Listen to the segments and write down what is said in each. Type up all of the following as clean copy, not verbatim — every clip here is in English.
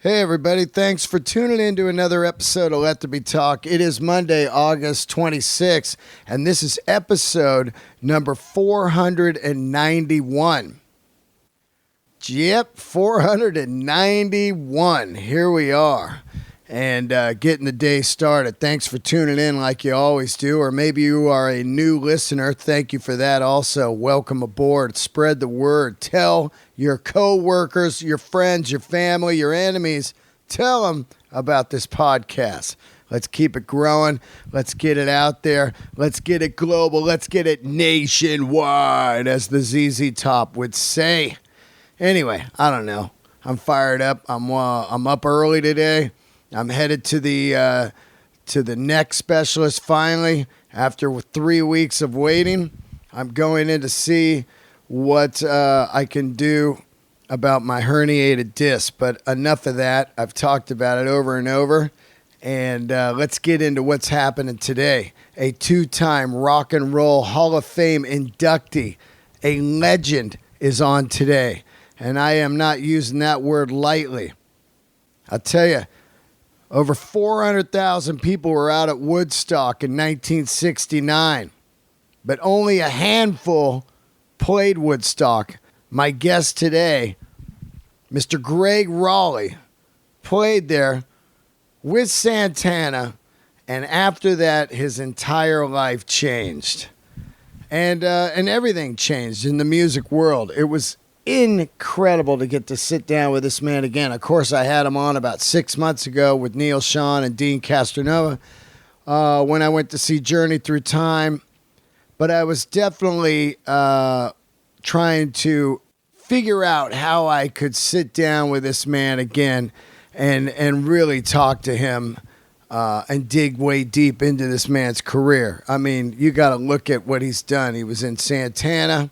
Hey everybody, thanks for tuning in to another episode of Let There Be Talk. It is Monday, August 26th, and this is episode number 491. Yep, 491. Here we are, and getting the day started. Thanks for tuning in like you always do, or maybe you are a new listener. Thank you for that also. Welcome aboard. Spread the word. Tell your co-workers, your friends, your family, your enemies. Tell them about this podcast. Let's keep it growing. Let's get it out there. Let's get it global. Let's get it nationwide, as the ZZ Top would say. Anyway, I don't know. I'm fired up. I'm up early today. I'm headed to the neck specialist finally. After 3 weeks of waiting, I'm going in to see what I can do about my herniated disc. But enough of that. I've talked about it over and over. And let's get into what's happening today. A 2-time Rock and Roll Hall of Fame inductee, a legend, is on today. And I am not using that word lightly. I'll tell you, over 400,000 people were out at Woodstock in 1969. But only a handful played Woodstock. My guest today, Mr. Gregg Rolie, played there with Santana, and after that, his entire life changed. And everything changed in the music world. It was incredible to get to sit down with this man again. Of course, I had him on about 6 months ago with Neal Schon and Dean Castronova when I went to see Journey Through Time. But I was definitely trying to figure out how I could sit down with this man again and really talk to him and dig way deep into this man's career. I mean, you got to look at what he's done. He was in Santana,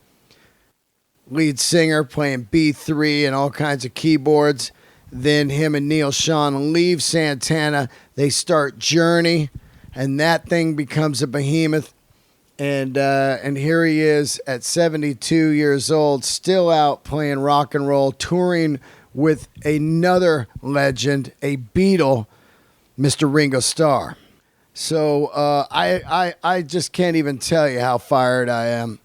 lead singer, playing B3 and all kinds of keyboards. Then him and Neal Schon leave Santana. They start Journey, and that thing becomes a behemoth. And here he is at 72 years old, still out playing rock and roll, touring with another legend, a Beatle, Mr. Ringo Starr. So I just can't even tell you how fired I am.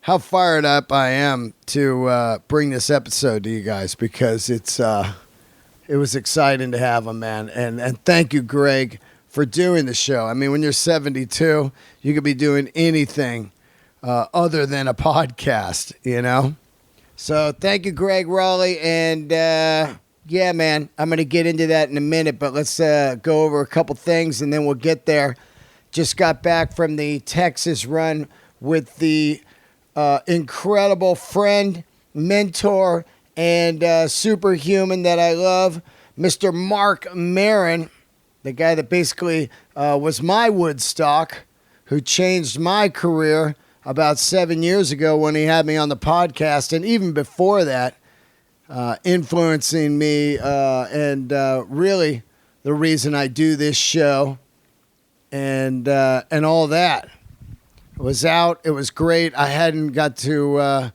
How fired up I am to bring this episode to you guys, because it was exciting to have him, man. And thank you, Greg, for doing the show. I mean, when you're 72, you could be doing anything other than a podcast, you know? So thank you, Gregg Rolie. And yeah, man, I'm going to get into that in a minute, but let's go over a couple things and then we'll get there. Just got back from the Texas run with the incredible friend, mentor, and superhuman that I love, Mr. Mark Maron, the guy that basically was my Woodstock, who changed my career about 7 years ago when he had me on the podcast, and even before that, influencing me and really the reason I do this show and all that. It was out. It was great. I hadn't got to...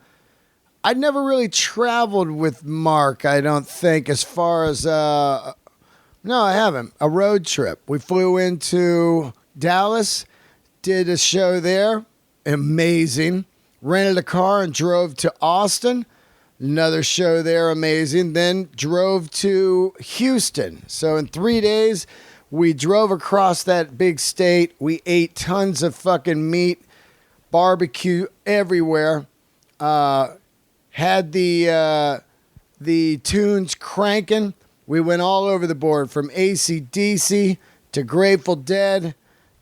I'd never really traveled with Mark, I don't think, as far as... No, I haven't. A road trip. We flew into Dallas, did a show there. Amazing. Rented a car and drove to Austin. Another show there. Amazing. Then drove to Houston. So in 3 days, we drove across that big state. We ate tons of fucking meat, barbecue everywhere. Had the tunes cranking. We went all over the board, from AC/DC to Grateful Dead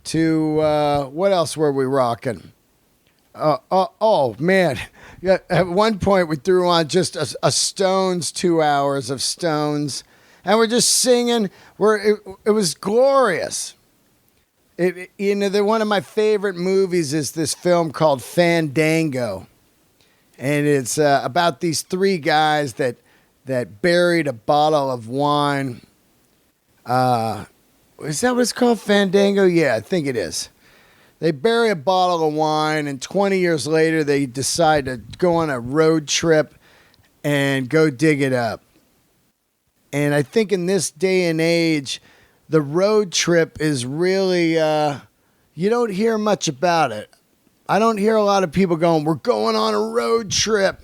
to, what else were we rocking? Oh, man. Yeah, at one point, we threw on just a Stones, 2 hours of Stones, and we're just singing. It was glorious. One of my favorite movies is this film called Fandango, and it's about these three guys that buried a bottle of wine. Is that what it's called? Fandango? Yeah, I think it is. They bury a bottle of wine, and 20 years later, they decide to go on a road trip and go dig it up. And I think in this day and age, the road trip is really, you don't hear much about it. I don't hear a lot of people going, we're going on a road trip.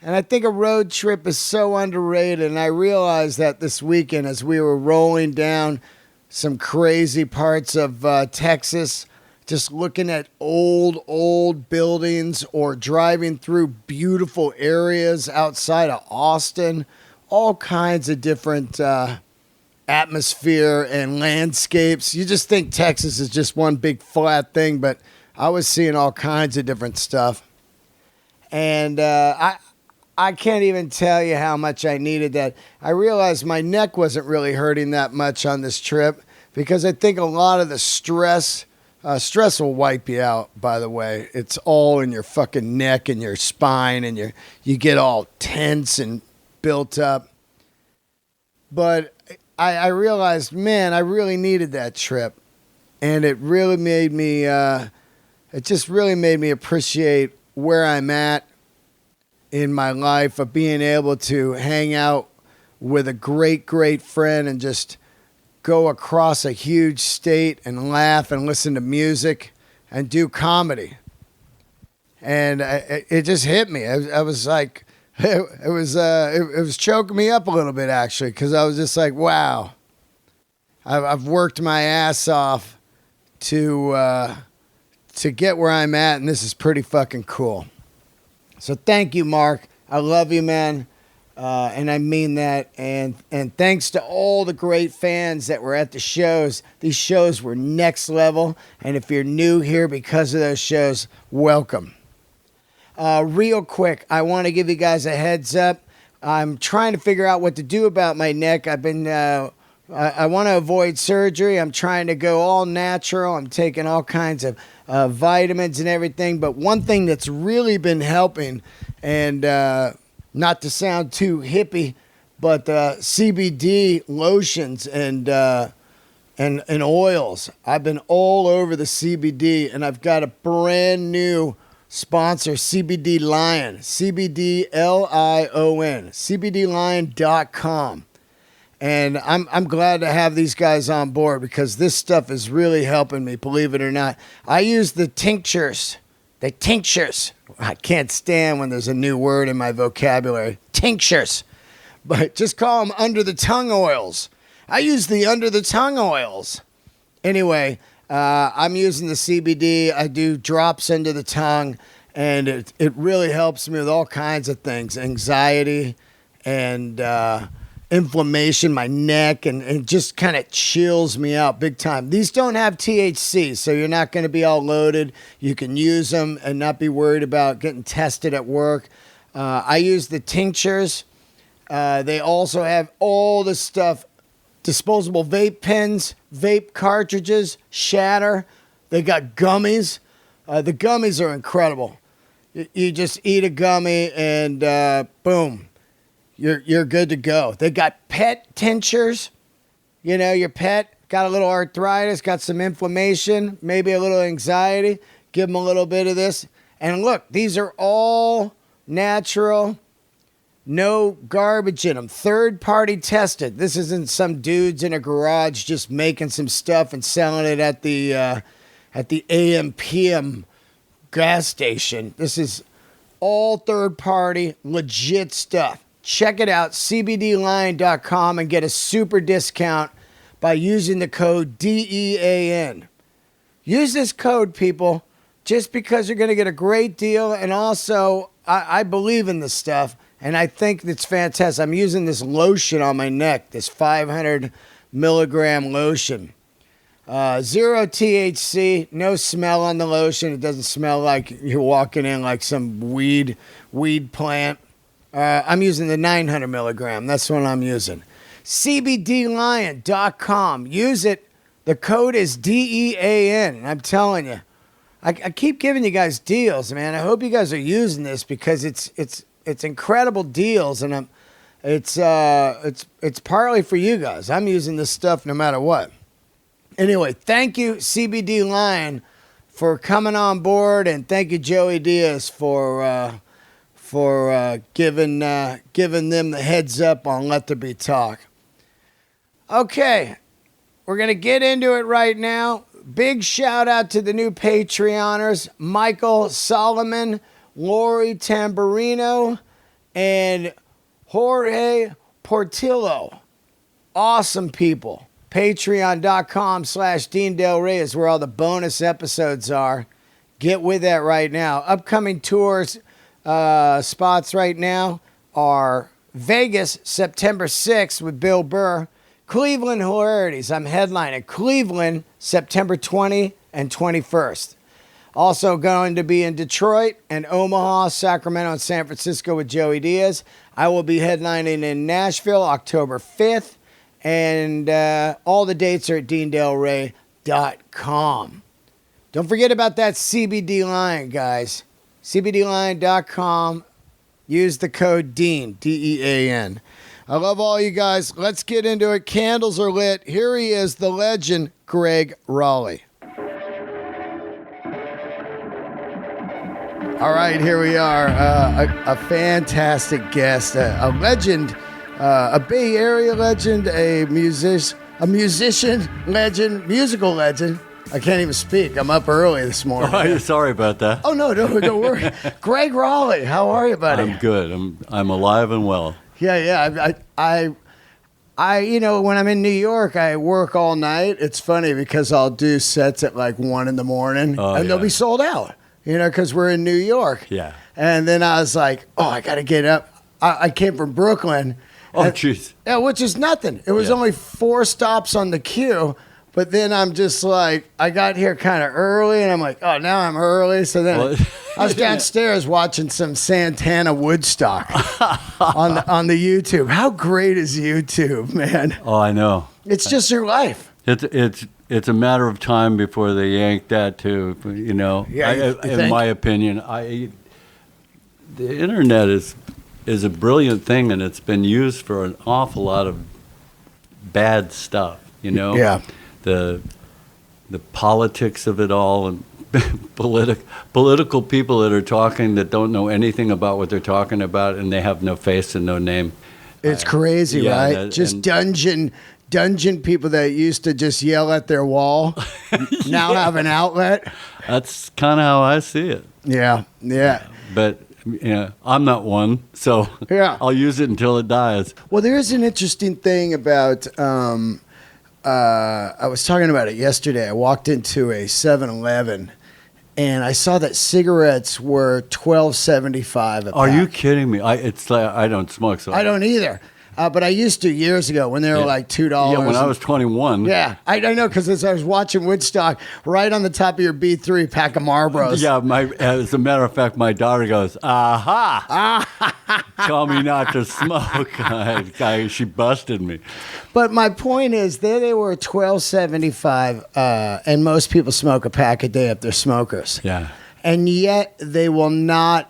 And I think a road trip is so underrated. And I realized that this weekend as we were rolling down some crazy parts of Texas, just looking at old buildings or driving through beautiful areas outside of Austin, all kinds of different atmosphere and landscapes. You just think Texas is just one big flat thing, but I was seeing all kinds of different stuff. And I can't even tell you how much I needed that. I realized my neck wasn't really hurting that much on this trip because I think a lot of the stress will wipe you out, by the way. It's all in your fucking neck and your spine, and you get all tense and built up. But I realized, man, I really needed that trip. And it really made me, it just really made me appreciate where I'm at in my life, of being able to hang out with a great friend and just go across a huge state and laugh and listen to music and do comedy. And it just hit me. I was like, it was choking me up a little bit, actually, because I was just like, wow, I've worked my ass off to get where I'm at, and this is pretty fucking cool. So thank you, Mark. I love you, man. And I mean that. And thanks to all the great fans that were at the shows. These shows were next level. And if you're new here because of those shows, welcome. Real quick, I want to give you guys a heads up. I'm trying to figure out what to do about my neck. I've been, I want to avoid surgery. I'm trying to go all natural. I'm taking all kinds of vitamins and everything. But one thing that's really been helping, and not to sound too hippie, but CBD lotions and oils. I've been all over the CBD, and I've got a brand new sponsor, CBD Lion, CBDLION, CBDlion.com. And I'm glad to have these guys on board because this stuff is really helping me, believe it or not. I use the tinctures. The tinctures. I can't stand when there's a new word in my vocabulary. Tinctures. But just call them under the tongue oils. I use the under the tongue oils. Anyway, I'm using the CBD. I do drops under the tongue, and it really helps me with all kinds of things. Anxiety and inflammation, my neck, and just kind of chills me out big time. These don't have THC, so you're not going to be all loaded. You can use them and not be worried about getting tested at work. I use the tinctures. They also have all the stuff, disposable vape pens, vape cartridges, shatter. They got gummies. The gummies are incredible. You just eat a gummy and boom. You're good to go. They got pet tinctures. You know, your pet got a little arthritis, got some inflammation, maybe a little anxiety. Give them a little bit of this. And look, these are all natural, no garbage in them. Third-party tested. This isn't some dudes in a garage just making some stuff and selling it at the AM/PM gas station. This is all third-party, legit stuff. Check it out, cbdlion.com, and get a super discount by using the code DEAN. Use this code, people, just because you're going to get a great deal. And also, I believe in this stuff, and I think it's fantastic. I'm using this lotion on my neck, this 500 milligram lotion. 0 THC, no smell on the lotion. It doesn't smell like you're walking in like some weed plant. I'm using the 900 milligram. That's what I'm using. CBDlion.com. Use it. The code is DEAN. I'm telling you. I keep giving you guys deals, man. I hope you guys are using this because it's incredible deals, and it's partly for you guys. I'm using this stuff no matter what. Anyway, thank you, CBD Lion, for coming on board, and thank you, Joey Diaz, for for giving them the heads up on Let There Be Talk. Okay, we're going to get into it right now. Big shout out to the new Patreoners, Michael Solomon, Lori Tamburino, and Jorge Portillo. Awesome people. Patreon.com/Dean Del Rey is where all the bonus episodes are. Get with that right now. Upcoming tours spots right now are Vegas, September 6th with Bill Burr. Cleveland Hilarities. I'm headlining Cleveland, September 20 and 21st. Also going to be in Detroit and Omaha, Sacramento, and San Francisco with Joey Diaz. I will be headlining in Nashville, October 5th. And all the dates are at DeanDelRey.com. Don't forget about that CBD line, guys. CBDline.com. Use the code DEAN, D-E-A-N. I love all you guys. Let's get into it. Candles are lit. Here he is, the legend, Gregg Rolie. All right, here we are. A fantastic guest, a legend, a Bay Area legend, a musician legend, musical legend. I can't even speak. I'm up early this morning. Oh, sorry about that. Oh, no, don't worry. Gregg Rolie, how are you, buddy? I'm good. I'm alive and well. Yeah. I when I'm in New York, I work all night. It's funny because I'll do sets at like 1 a.m. and they'll be sold out, because we're in New York. Yeah. And then I was like, I got to get up. I came from Brooklyn. Oh, jeez. Yeah, which is nothing. It was only 4 stops on the queue. But then I'm just like, I got here kind of early, and I'm like, now I'm early. So then I was downstairs watching some Santana Woodstock on the YouTube. How great is YouTube, man? Oh, I know. It's just your life. It's a matter of time before they yank that too. Yeah, in my opinion, the internet is a brilliant thing, and it's been used for an awful lot of bad stuff. Yeah. The politics of it all, and political people that are talking that don't know anything about what they're talking about, and they have no face and no name. It's crazy, right? Just dungeon people that used to just yell at their wall now have an outlet. That's kind of how I see it. Yeah. But I'm not one, so I'll use it until it dies. Well, there is an interesting thing about. I was talking about it yesterday. I walked into a 7-Eleven, and I saw that cigarettes were $12.75 a pack. Are you kidding me? I don't smoke, so I don't either. But I used to years ago when they were like $2. Yeah, when I was 21. Yeah, I know, because as I was watching Woodstock, right on the top of your B3, pack of Marlboros. Yeah, as a matter of fact, my daughter goes, aha! Tell me not to smoke. She busted me. But my point is, there they were $12.75, and most people smoke a pack a day if they're smokers. Yeah. And yet they will not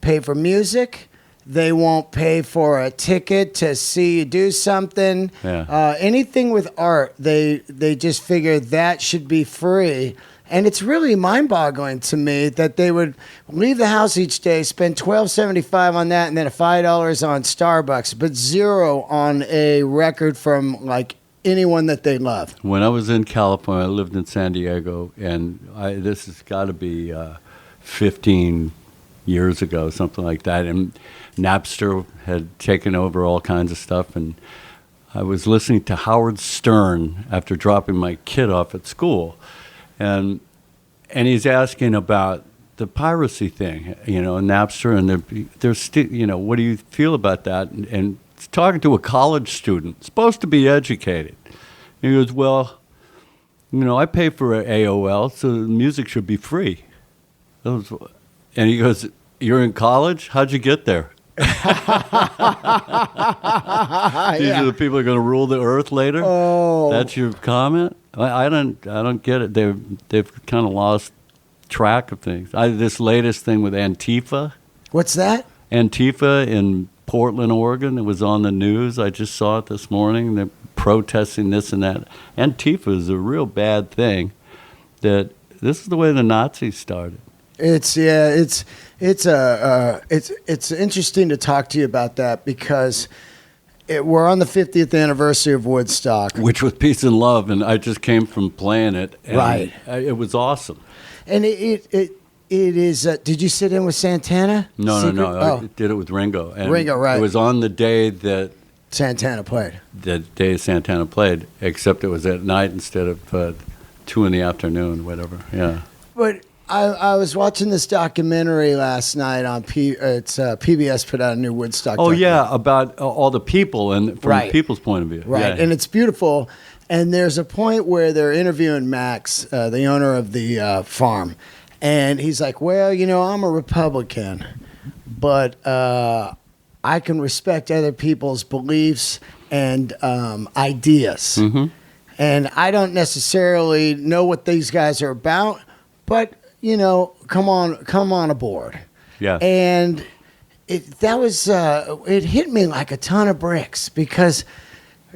pay for music. They won't pay for a ticket to see you do something. Yeah. Anything with art, they just figure that should be free. And it's really mind-boggling to me that they would leave the house each day, spend $12.75 on that, and then $5 on Starbucks, but $0 on a record from like anyone that they love. When I was in California, I lived in San Diego, and this has got to be 15 years ago, something like that. And Napster had taken over all kinds of stuff, and I was listening to Howard Stern after dropping my kid off at school, and he's asking about the piracy thing, Napster, and they're still, what do you feel about that? And talking to a college student, supposed to be educated. And he goes, well, I pay for AOL, so the music should be free. And he goes, you're in college? How'd you get there? These are the people that are going to rule the earth later. Oh, that's your comment. I don't get it. They've kind of lost track of things. This latest thing with Antifa. What's that? Antifa in Portland, Oregon. It was on the news. I just saw it this morning. They're protesting this and that. Antifa is a real bad thing. This is the way the Nazis started. It's interesting to talk to you about that because we're on the 50th anniversary of Woodstock, which was Peace and Love, and I just came from playing it. And right. It was awesome. And it is. Did you sit in with Santana? No. I did it with Ringo. And Ringo, right? It was on the day that Santana played. The day Santana played, except it was at night instead of 2 in the afternoon, whatever. Yeah. But I was watching this documentary last night on PBS put out a new Woodstock. Oh yeah, about all the people and from right. the people's point of view. Right, yeah. And it's beautiful. And there's a point where they're interviewing Max, the owner of the farm, and he's like, "Well, I'm a Republican, but I can respect other people's beliefs and ideas, Mm-hmm. and I don't necessarily know what these guys are about, but." Come on aboard. Yeah. And it hit me like a ton of bricks because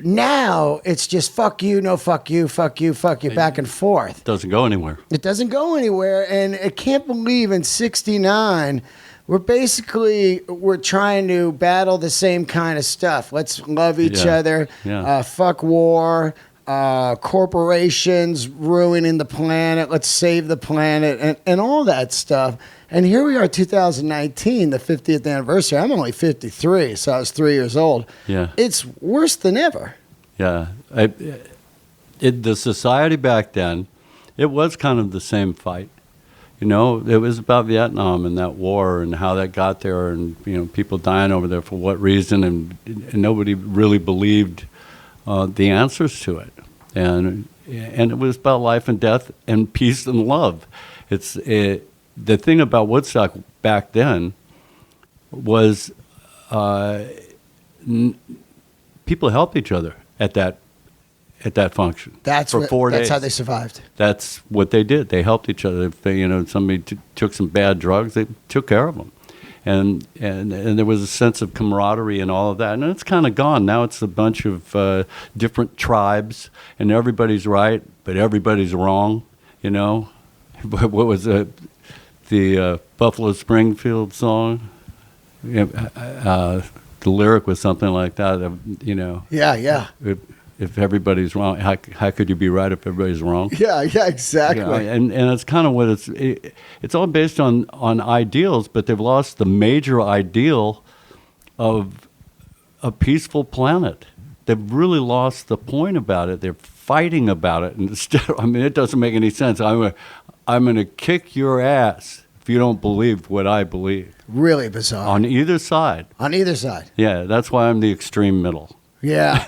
now it's just fuck you, no fuck you, fuck you, fuck you, back and forth. Doesn't go anywhere. It doesn't go anywhere, and I can't believe in '69 we're trying to battle the same kind of stuff. Let's love each other. Yeah. Fuck war. Corporations ruining the planet, let's save the planet, and all that stuff. And here we are, 2019, the 50th anniversary. I'm only 53, so I was 3 years old. Yeah. It's worse than ever. Yeah. The society back then, it was kind of the same fight. It was about Vietnam and that war and how that got there and, people dying over there for what reason, and nobody really believed the answers to it, and it was about life and death and peace and love. The thing about Woodstock back then was people helped each other at that function. That's 4 days. That's how they survived. That's what they did. They helped each other. If they, somebody took some bad drugs, they took care of them. And there was a sense of camaraderie and all of that. And it's kind of gone. Now it's a bunch of different tribes, and everybody's right, but everybody's wrong, What was the Buffalo Springfield song? The lyric was something like that, Yeah. If everybody's wrong, how could you be right if everybody's wrong? Yeah, exactly. And it's kind of what it's all based on ideals, but they've lost the major ideal of a peaceful planet. They've really lost the point about it. They're fighting about it instead. It doesn't make any sense. I'm going to kick your ass if you don't believe what I believe. Really bizarre. On either side. Yeah, that's why I'm the extreme middle. Yeah.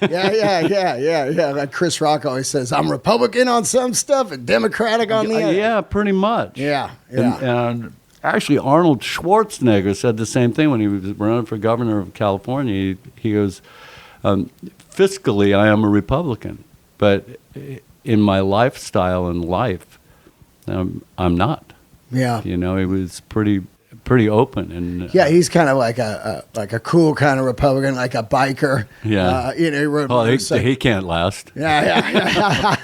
Like Chris Rock always says, I'm Republican on some stuff and Democratic on the other. Yeah, pretty much. Yeah. And actually, Arnold Schwarzenegger said the same thing when he was running for governor of California. He goes, fiscally, I am a Republican, but in my lifestyle and life, I'm not. Yeah. He was pretty open, and he's kind of like a cool kind of Republican, like a biker. Yeah, he wrote. He can't last. Yeah.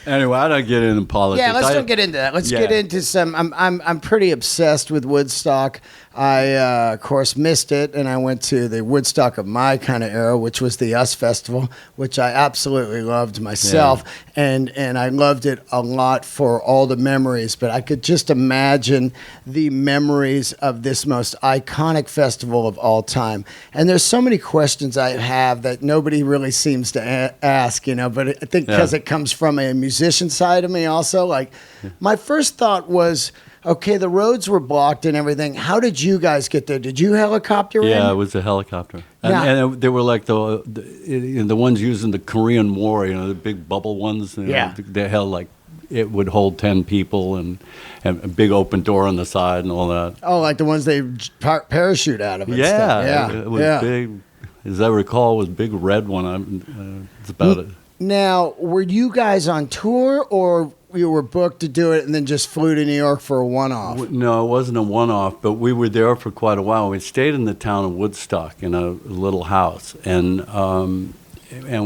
Anyway, I don't get into politics. Yeah, don't get into that. Let's get into some. I'm pretty obsessed with Woodstock. I of course missed it, and I went to the Woodstock of my kind of era, which was the US Festival, which I absolutely loved myself, and I loved it a lot for all the memories. But I could just imagine the memories of this most iconic festival of all time. And there's so many questions I have that nobody really seems to ask, But I think because it comes from a musician side of me, also. Like, my first thought was, okay, the roads were blocked and everything. How did you guys get there? Did you helicopter in? Yeah, it was a helicopter. And they were like the ones used in the Korean War, the big bubble ones. They held like, it would hold 10 people and a big open door on the side and all that. Oh, like the ones they parachute out of and stuff. Yeah. It was big. As I recall, it was a big red one. It's about it. Now, were you guys on tour, or you were booked to do it and then just flew to New York for a one-off? No, it wasn't a one-off, but we were there for quite a while. We stayed in the town of Woodstock in a little house, and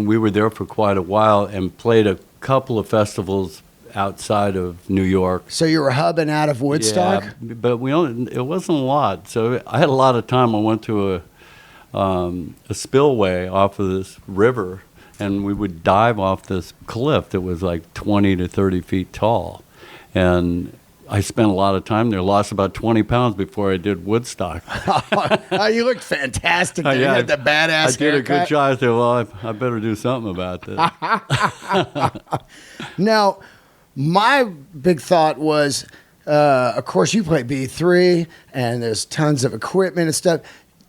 we were there for quite a while and played a couple of festivals outside of New York. So you were hubbing out of Woodstock? Yeah, but it wasn't a lot. So I had a lot of time. I went to a spillway off of this river, and we would dive off this cliff that was like 20 to 30 feet tall. And I spent a lot of time there, lost about 20 pounds before I did Woodstock. Oh, you looked fantastic. You had the badass I did haircut. a good job. I said, well, I better do something about this. Now, my big thought was, of course, you play B3, and there's tons of equipment and stuff.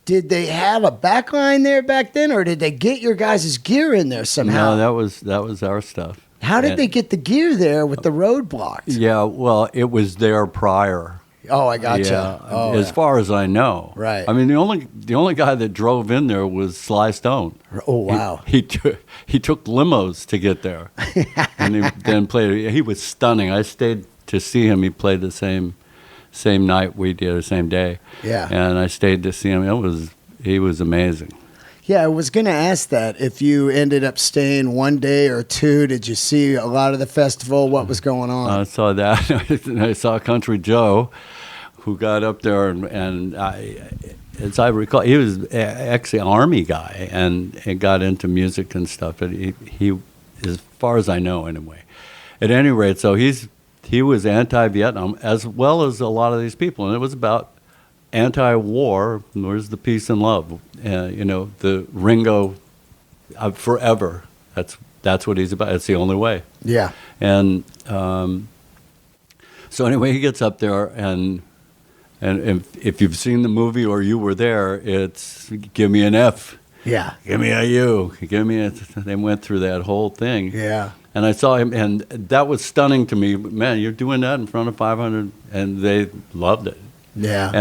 Did they have a backline there back then, or did they get your guys' gear in there somehow? No, that was our stuff. How did they get the gear there with the roadblocks? Yeah, well, it was there prior. Oh, I gotcha. Yeah, Oh, as far as I know. Right. I mean, the only guy that drove in there was Sly Stone. Oh, wow. He took limos to get there, and he then played. He was stunning. I stayed to see him. He played the same night we did, the same day. Yeah. And I stayed to see him. He was amazing. Yeah, I was going to ask that. If you ended up staying one day or two, did you see a lot of the festival? What was going on? I saw that. I saw Country Joe, who got up there, and as I recall, he was actually an Army guy and got into music and stuff. And he, as far as I know, anyway. At any rate, so he was anti-Vietnam as well as a lot of these people, and it was about anti-war. Where's the peace and love? The Ringo, forever. That's what he's about. It's the only way. Yeah. And so anyway, he gets up there, and if you've seen the movie or you were there, it's give me an F. Yeah. Give me a U. Give me a. They went through that whole thing. Yeah. And I saw him, and that was stunning to me. Man, you're doing that in front of 500, and they loved it. Yeah.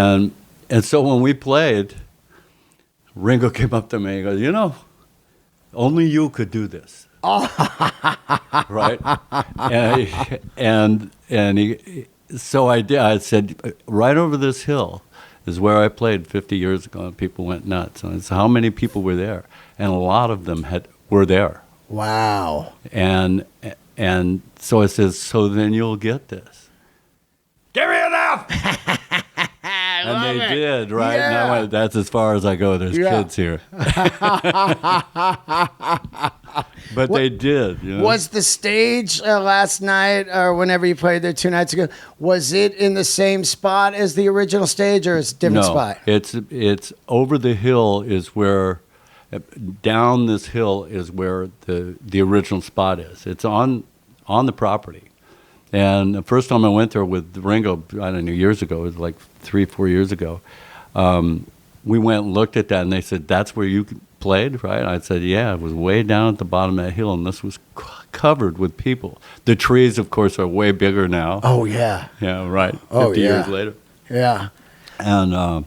And so when we played, Ringo came up to me and goes, only you could do this. Right? And so I did. I said, right over this hill is where I played 50 years ago, and people went nuts. And I said, how many people were there? And a lot of them were there. Wow. And so I says, so then you'll get this. Give me an F! And they did, right? Yeah. And I went, that's as far as I go. There's kids here. But they did. Was the stage last night or whenever you played there 2 nights ago, was it in the same spot as the original stage, or it's a different spot? It's over the hill is where, down this hill is where the original spot is. It's on the property. And the first time I went there with Ringo, I don't know, years ago, it was like 3-4 years ago, we went and looked at that, and they said, that's where you played, right? I said, yeah, it was way down at the bottom of that hill, and this was covered with people. The trees, of course, are way bigger now. Oh, yeah. Yeah, right. 50 Oh, years later. Yeah. And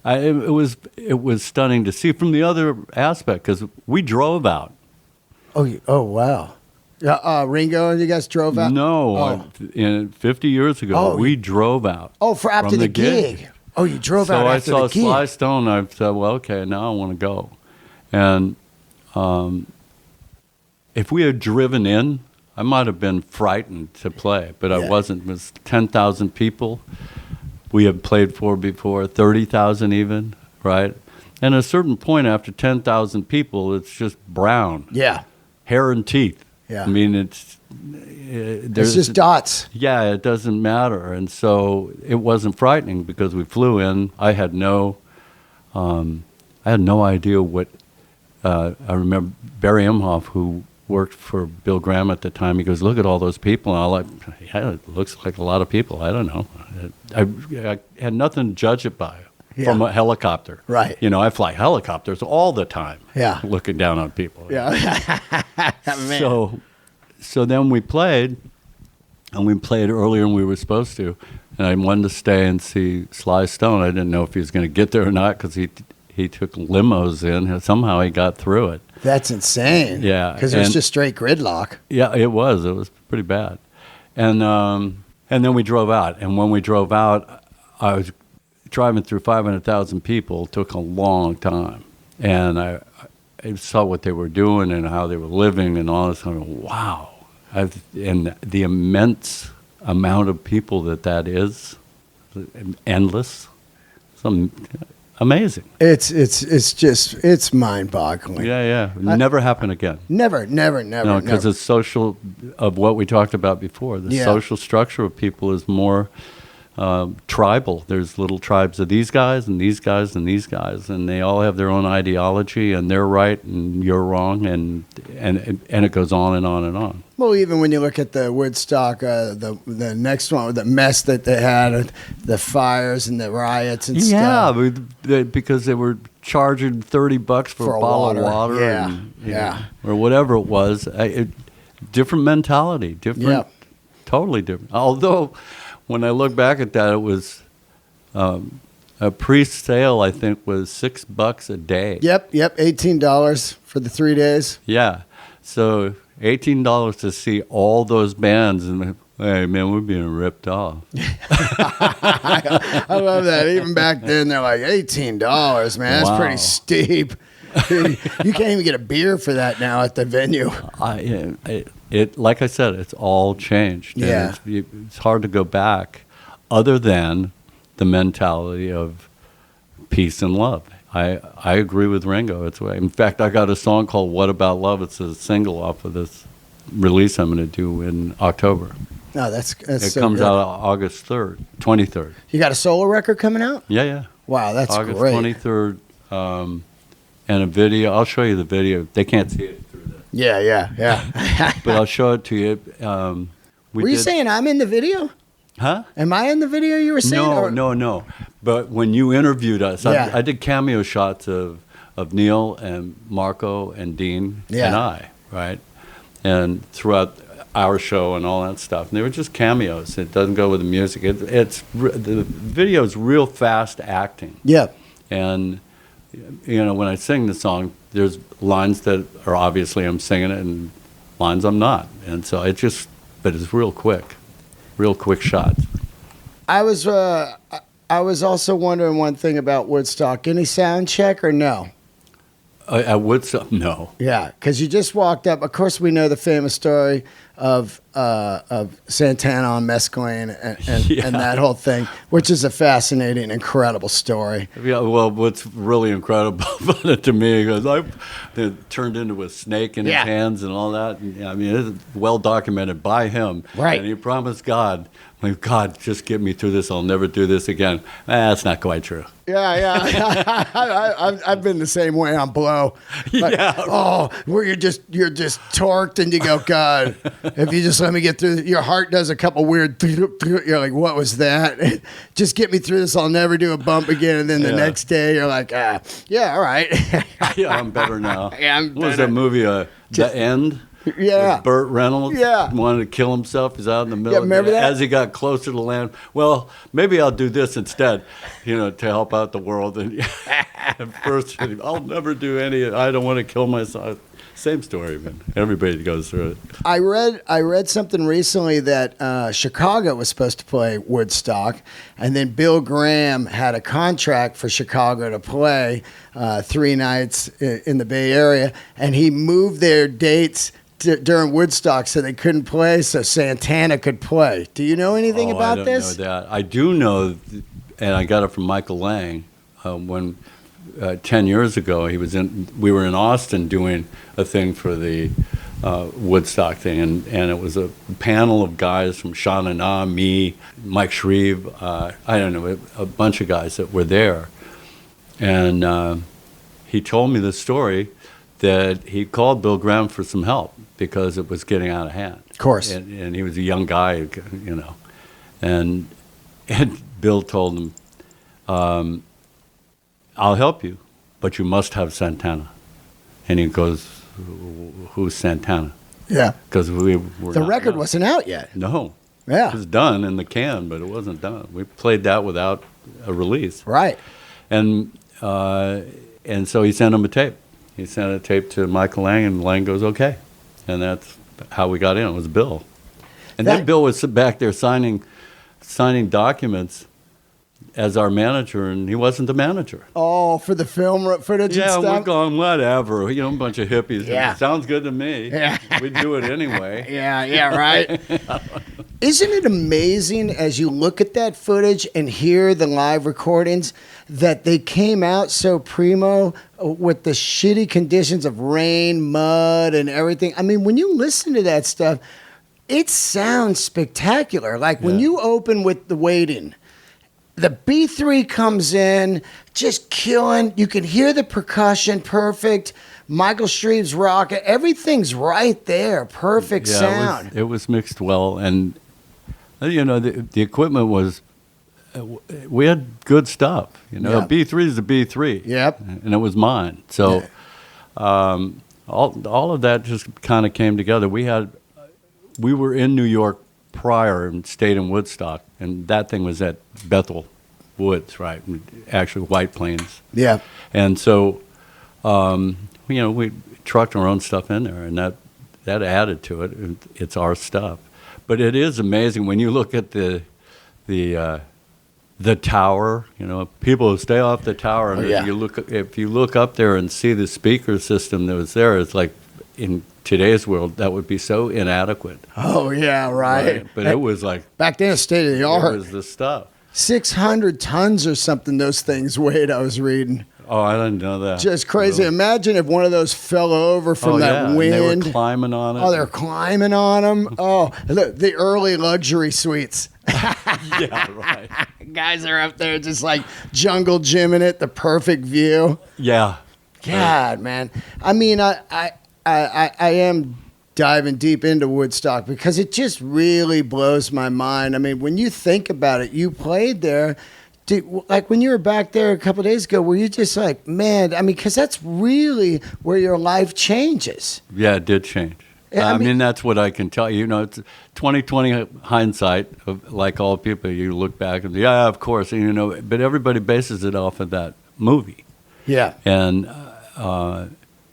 it was stunning to see from the other aspect, because we drove out. Oh, wow. Ringo and you guys drove out? No, 50 years ago, we drove out. Oh, for after the gig. Oh, you drove out after the gig. So I saw Sly Stone, and I said, well, okay, now I want to go. And if we had driven in, I might have been frightened to play, but I wasn't. It was 10,000 people we had played for before, 30,000 even, right? And at a certain point, after 10,000 people, it's just brown. Yeah. Hair and teeth. Yeah. I mean, it's just dots. Yeah, it doesn't matter. And so it wasn't frightening because we flew in. I had no idea what, I remember Barry Imhoff, who worked for Bill Graham at the time, he goes, look at all those people. And I'm like, yeah, it looks like a lot of people. I don't know. I had nothing to judge it by. Yeah. From a helicopter. Right. I fly helicopters all the time. Yeah. Looking down on people. Yeah. So then we played, and we played earlier than we were supposed to. And I wanted to stay and see Sly Stone. I didn't know if he was going to get there or not because he took limos in. Somehow he got through it. That's insane. Yeah. Because it was just straight gridlock. Yeah, it was. It was pretty bad. And then we drove out. And when we drove out, I was driving through 500,000 people. Took a long time. And I saw what they were doing and how they were living and all this. I went, wow. And the immense amount of people that is endless. Amazing. It's mind-boggling. Yeah. Never happen again. Never. No, because the social of what we talked about before. The social structure of people is more tribal. There's little tribes of these guys and these guys and these guys, and they all have their own ideology, and they're right and you're wrong, and it goes on and on and on. Well, even when you look at the Woodstock, the next one, the mess that they had, the fires and the riots and stuff. Yeah, because they were charging $30 for a bottle of water, or whatever it was. Different mentality, totally different. Although, when I look back at that, it was a pre-sale. I think was $6 a day. Yep, $18 for the 3 days. Yeah, so $18 to see all those bands, and hey man, we're being ripped off. I love that. Even back then, they're like $18, man. That's pretty steep. You can't even get a beer for that now at the venue. Like I said, it's all changed. Yeah, it's hard to go back, other than the mentality of peace and love. I agree with Ringo. In fact, I got a song called "What About Love." It's a single off of this release I'm going to do in October. Oh, that's it so comes good. out August 23rd. You got a solo record coming out? Yeah. Wow, that's August great. 23rd, and a video. I'll show you the video. They can't see it through this. Yeah. But I'll show it to you. Were you saying I'm in the video? Huh? Am I in the video you were saying? No. But when you interviewed us, I did cameo shots of Neil and Marco and Dean and I, right? And throughout our show and all that stuff. And they were just cameos. It doesn't go with the music. The video is real fast acting. Yeah. And, when I sing the song, there's lines that are obviously I'm singing it and lines I'm not. And so but it's real quick shots. I was also wondering one thing about Woodstock. Any sound check or no? At Woodstock, no. Yeah, because you just walked up. Of course, we know the famous story of Santana on mescaline and that whole thing, which is a fascinating, incredible story. Yeah, well, what's really incredible about it to me is it turned into a snake in his hands and all that. And, I mean, it's well documented by him. Right. And he promised God, just get me through this. I'll never do this again. That's not quite true. Yeah. I've been the same way on blow. Where you're just torqued and you go, God, if you just let me get through, your heart does a couple weird, you're like, what was that? Just get me through this. I'll never do a bump again. And then the next day you're like, all right. I'm better now. Yeah, I'm better. What was that movie, The End? Yeah. With Burt Reynolds. Yeah. Wanted to kill himself. He's out in the middle. Yeah, remember that? As he got closer to land. Well, maybe I'll do this instead, to help out the world. And at first, I'll never do I don't want to kill myself. Same story, man. Everybody goes through it. I read something recently that Chicago was supposed to play Woodstock, and then Bill Graham had a contract for Chicago to play 3 nights in the Bay Area, and he moved their dates during Woodstock so they couldn't play, so Santana could play. Do you know anything about this? I don't know that. I do know, and I got it from Michael Lang, when 10 years ago we were in Austin doing a thing for the Woodstock thing, and it was a panel of guys from Sha Na Na, me, Mike Shreve, I don't know, a bunch of guys that were there. And he told me the story that he called Bill Graham for some help because it was getting out of hand. Of course. And he was a young guy, And Bill told him, I'll help you, but you must have Santana. And he goes, who's Santana? Yeah. Because the record wasn't out yet. No. Yeah. It was done in the can, but it wasn't done. We played that without a release. Right. And so he sent him a tape. He sent a tape to Michael Lang, and Lang goes, okay. And that's how we got in. It was Bill. And then Bill was back there signing documents as our manager, and he wasn't the manager. Oh, for the film footage and Yeah, stuff? we're going, whatever. You know, a bunch of hippies. Yeah. Sounds good to me. Yeah. We'd do it anyway. Yeah, right. Isn't it amazing as you look at that footage and hear the live recordings that they came out so primo with the shitty conditions of rain, mud, and everything? I mean, when you listen to that stuff, it sounds spectacular. Like when you open with The Waiting, the B3 comes in, just killing. You can hear the percussion perfect. Michael Streve's rock. Everything's right there. Perfect sound. It was mixed well. And, you know, the equipment was, we had good stuff. You know, Yeah. a B3 is a B3. Yep. And it was mine. So all of that just kind of came together. We were in New York prior and stayed in Woodstock, and that thing was at Bethel Woods, right? Actually, White Plains. Yeah. And so, you know, we trucked our own stuff in there, and that added to it. It's our stuff. But it is amazing when you look at the tower. You know, people stay off the tower, and if you look up there and see the speaker system that was there, it's like in today's world that would be so inadequate. Oh, yeah, right. But it was like back then, state of the art. It was the stuff. 600 tons or something those things weighed, I was reading. Oh, I didn't know that. Just crazy. Really? Imagine if one of those fell over from that wind. And they were climbing on it. Oh, they're climbing on them. Oh, look, the early luxury suites. Yeah, right. Guys are up there just like jungle gymming it, the perfect view. Yeah. God, man. I mean, I am diving deep into Woodstock because it just really blows my mind. I mean, when you think about it, you played there. Like when you were back there a couple of days ago, were you just like, man, I mean, because that's really where your life changes. Yeah, it did change. I mean, that's what I can tell you. You know, it's 20/20 hindsight. Like all people, you look back and yeah, of course, and, you know. But everybody bases it off of that movie. Yeah, and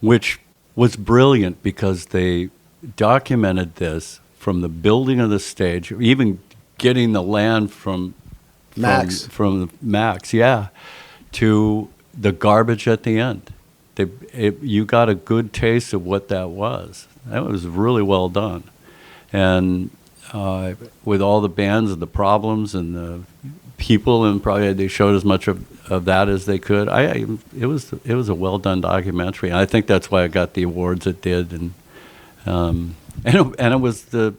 which was brilliant because they documented this from the building of the stage, even getting the land from Max, to the garbage at the end. You got a good taste of what that was. That was really well done. And with all the bands and the problems and the people, and probably they showed as much of that as they could. It was a well done documentary. And I think that's why it got the awards it did. And it was the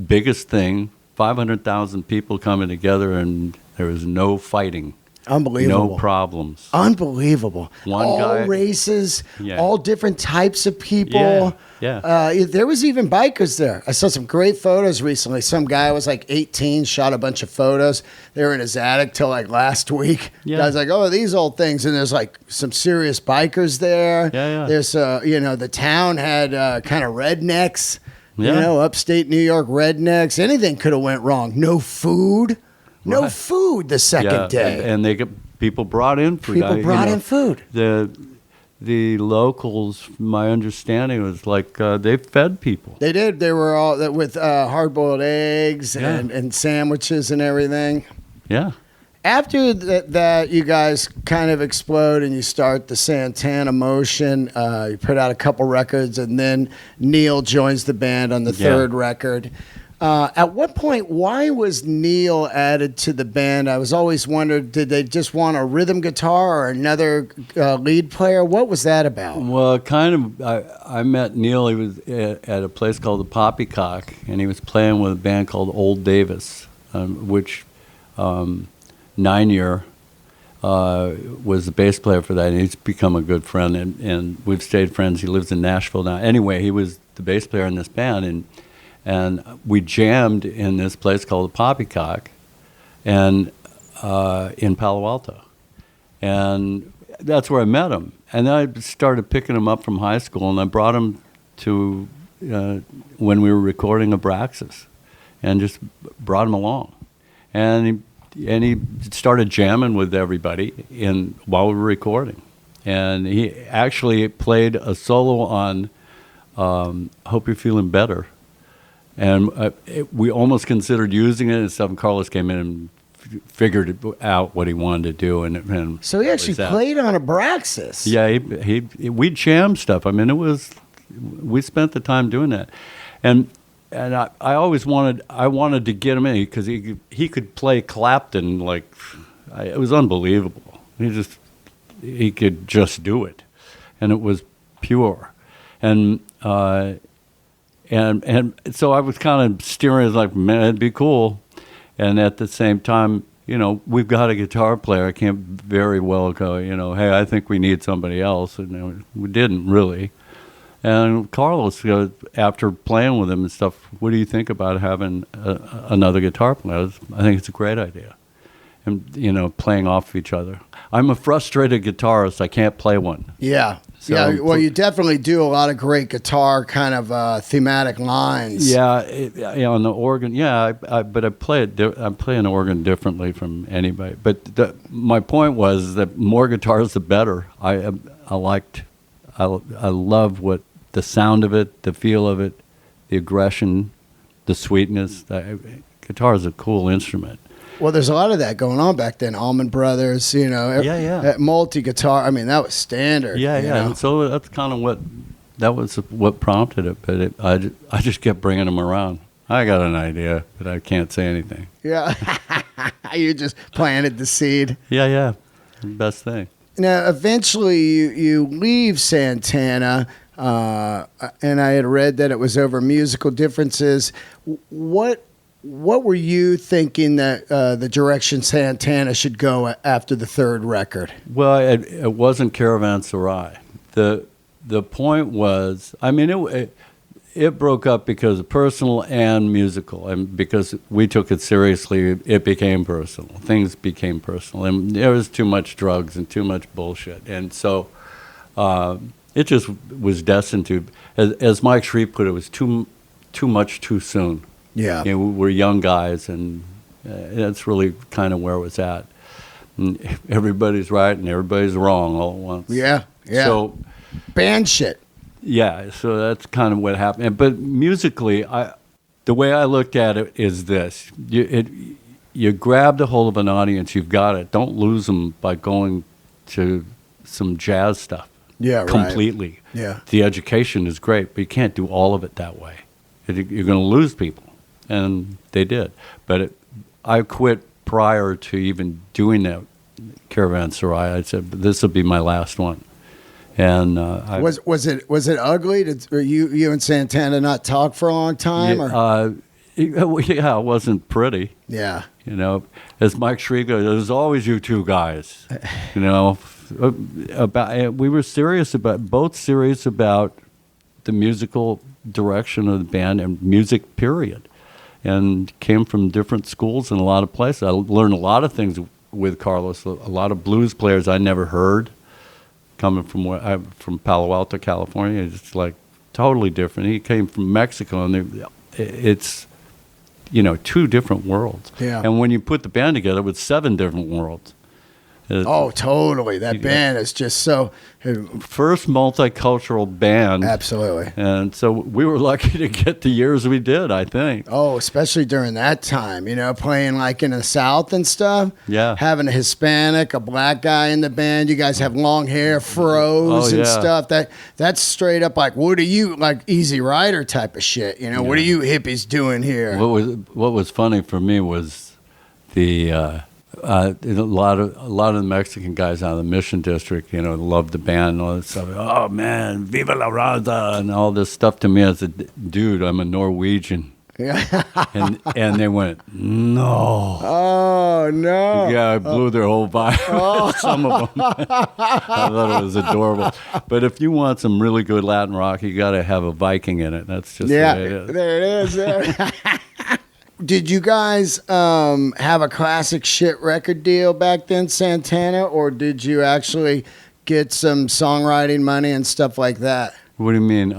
biggest thing. 500,000 people coming together, and there was no fighting. Unbelievable. No problems. Unbelievable. All guy, races, all different types of people. Yeah. There was even bikers there. I saw some great photos recently. Some guy was like 18, shot a bunch of photos. They were in his attic till like last week. Yeah. Guy's like, oh, these old things. And there's like some serious bikers there. Yeah. There's, the town had kind of rednecks. Yeah. You know, upstate New York rednecks. Anything could have went wrong. No food. No food the second day. And people brought in food. People brought in food. The locals, my understanding was like they fed people. They did. They were all with hard-boiled eggs and sandwiches and everything. Yeah. After that, you guys kind of explode and you start the Santana Motion. You put out a couple records, and then Neal joins the band on the third record. At what point, why was Neal added to the band? I was always wondered, did they just want a rhythm guitar or another lead player? What was that about? Well, I met Neal. He was at a place called the Poppycock, and he was playing with a band called Old Davis, which 9-year was the bass player for that, and he's become a good friend, and we've stayed friends. He lives in Nashville now. Anyway, he was the bass player in this band, and we jammed in this place called the Poppycock, and in Palo Alto, and that's where I met him. And then I started picking him up from high school, and I brought him to when we were recording Abraxas, and just brought him along, and he started jamming with everybody while we were recording, and he actually played a solo on "Hope You're Feeling Better." And we almost considered using it and stuff. And Carlos came in and figured out what he wanted to do, and So he actually played on Abraxas. Yeah, we jammed stuff. I mean, we spent the time doing that, and I always wanted to get him in because he could play Clapton it was unbelievable. He could just do it, and it was pure, and so I was kind of steering like, man, it'd be cool, and at the same time, we've got a guitar player. I can't very well go, hey, I think we need somebody else, and we didn't really. And Carlos, after playing with him and stuff, what do you think about having another guitar player? I think it's a great idea. And, playing off each other. I'm a frustrated guitarist. I can't play one. Yeah. Yeah, well, you definitely do a lot of great guitar kind of thematic lines. Yeah, on the organ. Yeah, but I play an organ differently from anybody. But my point was that more guitars, the better. I love what the sound of it, the feel of it, the aggression, the sweetness. Guitar is a cool instrument. Well, there's a lot of that going on back then. Allman Brothers, multi-guitar. I mean, that was standard. Yeah. And so that's kind of what prompted it. But I just kept bringing them around. I got an idea, but I can't say anything. Yeah. You just planted the seed. Yeah. Best thing. Now, eventually, you leave Santana, and I had read that it was over musical differences. What were you thinking that the direction Santana should go after the third record? Well, it wasn't Caravanserai. The point was, I mean, it broke up because of personal and musical, and because we took it seriously, it became personal. Things became personal, and there was too much drugs and too much bullshit, and so it just was destined to, as Mike Shreve put it, was too much too soon. Yeah, we're young guys, and that's really kind of where it was at. And everybody's right and everybody's wrong all at once. Yeah. So, band shit. Yeah, so that's kind of what happened. But musically, the way I looked at it is this: you grabbed a hold of an audience, you've got it. Don't lose them by going to some jazz stuff. Yeah, right. Completely. Yeah. The education is great, but you can't do all of it that way. You're going to lose people. And they did. But I quit prior to even doing that Caravanserai. I said, this will be my last one. And was it ugly? Did you and Santana not talk for a long time? Yeah, it wasn't pretty. Yeah. As Mike Shreve goes, there's always you two guys. We were serious about the musical direction of the band and music, period. And came from different schools in a lot of places. I learned a lot of things with Carlos, a lot of blues players I never heard, coming from Palo Alto, California. It's like totally different. He came from Mexico, and it's, two different worlds. Yeah. And when you put the band together with 7 different worlds. Totally. That band is just so... First multicultural band. Absolutely. And so we were lucky to get the years we did, I think. Oh, especially during that time, playing like in the South and stuff. Yeah. Having a Hispanic, a black guy in the band. You guys have long hair, fros and stuff. That's straight up like, what are you, like Easy Rider type of shit. What are you hippies doing here? What was funny for me was a lot of the Mexican guys out of the Mission District, loved the band and all this stuff. Oh man, Viva la Raza and all this stuff. To me as a dude, I'm a Norwegian. Yeah. and they went, no. Oh no. Yeah, I blew their whole vibe. Oh. Some of them. I thought it was adorable. But if you want some really good Latin rock, you got to have a Viking in it. That's just the way it is. There it is. Did you guys have a classic shit record deal back then, Santana, or did you actually get some songwriting money and stuff like that? What do you mean?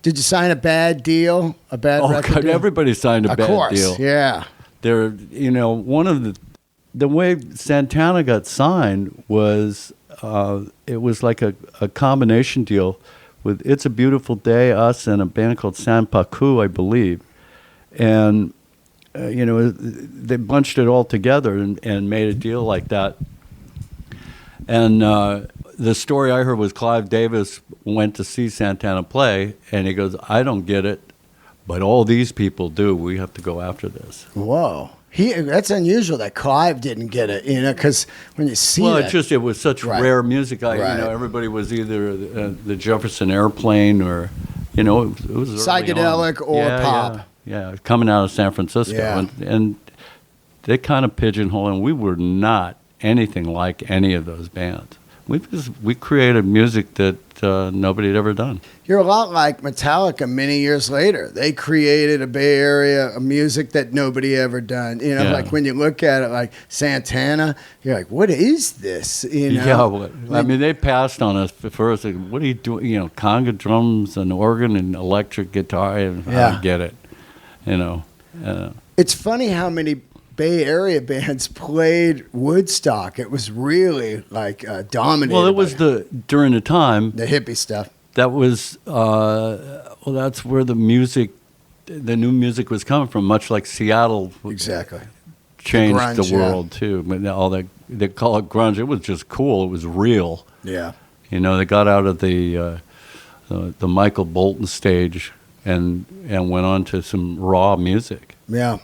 Did you sign a bad deal? A bad record God, deal? Everybody signed a bad deal. Of course, yeah. One of the way Santana got signed was it was like a combination deal with It's a Beautiful Day, us, and a band called San Pacu, I believe. And they bunched it all together and made a deal like that. And the story I heard was Clive Davis went to see Santana play, and he goes, "I don't get it, but all these people do. We have to go after this." Whoa. That's unusual that Clive didn't get it, because when you see it was such rare music. Everybody was either the Jefferson Airplane or, it was psychedelic or pop. Yeah, coming out of San Francisco. Yeah. And they kind of pigeonholed, and we were not anything like any of those bands. We created music that nobody had ever done. You're a lot like Metallica many years later. They created a Bay Area music that nobody ever done. Like when you look at it like Santana, you're like, what is this? Yeah, they passed on us first. Like, what are you doing? Conga drums and organ and electric guitar. And I don't get it. It's funny how many Bay Area bands played Woodstock. It was really like dominated. Well, it was during the time, the hippie stuff. That was that's where the new music was coming from. Much like Seattle, exactly, changed grunge, the world too. But all that they call it grunge. It was just cool. It was real. Yeah, they got out of the Michael Bolton stage and went on to some raw music. Yeah.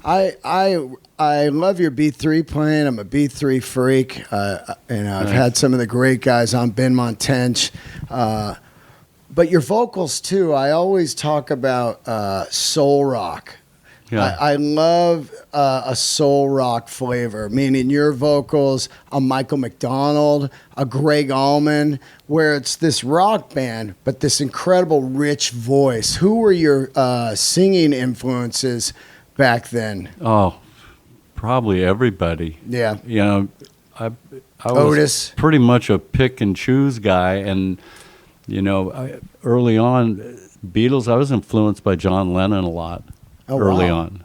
I love your B3 playing. I'm a B3 freak. I've had some of the great guys on, Ben Montench. But your vocals too. I always talk about soul rock. Yeah. I love a soul rock flavor, meaning your vocals, a Michael McDonald, a Greg Allman, where it's this rock band, but this incredible rich voice. Who were your singing influences back then? Oh, probably everybody. Yeah. I was Otis. Pretty much a pick and choose guy, and early on, Beatles. I was influenced by John Lennon a lot early on,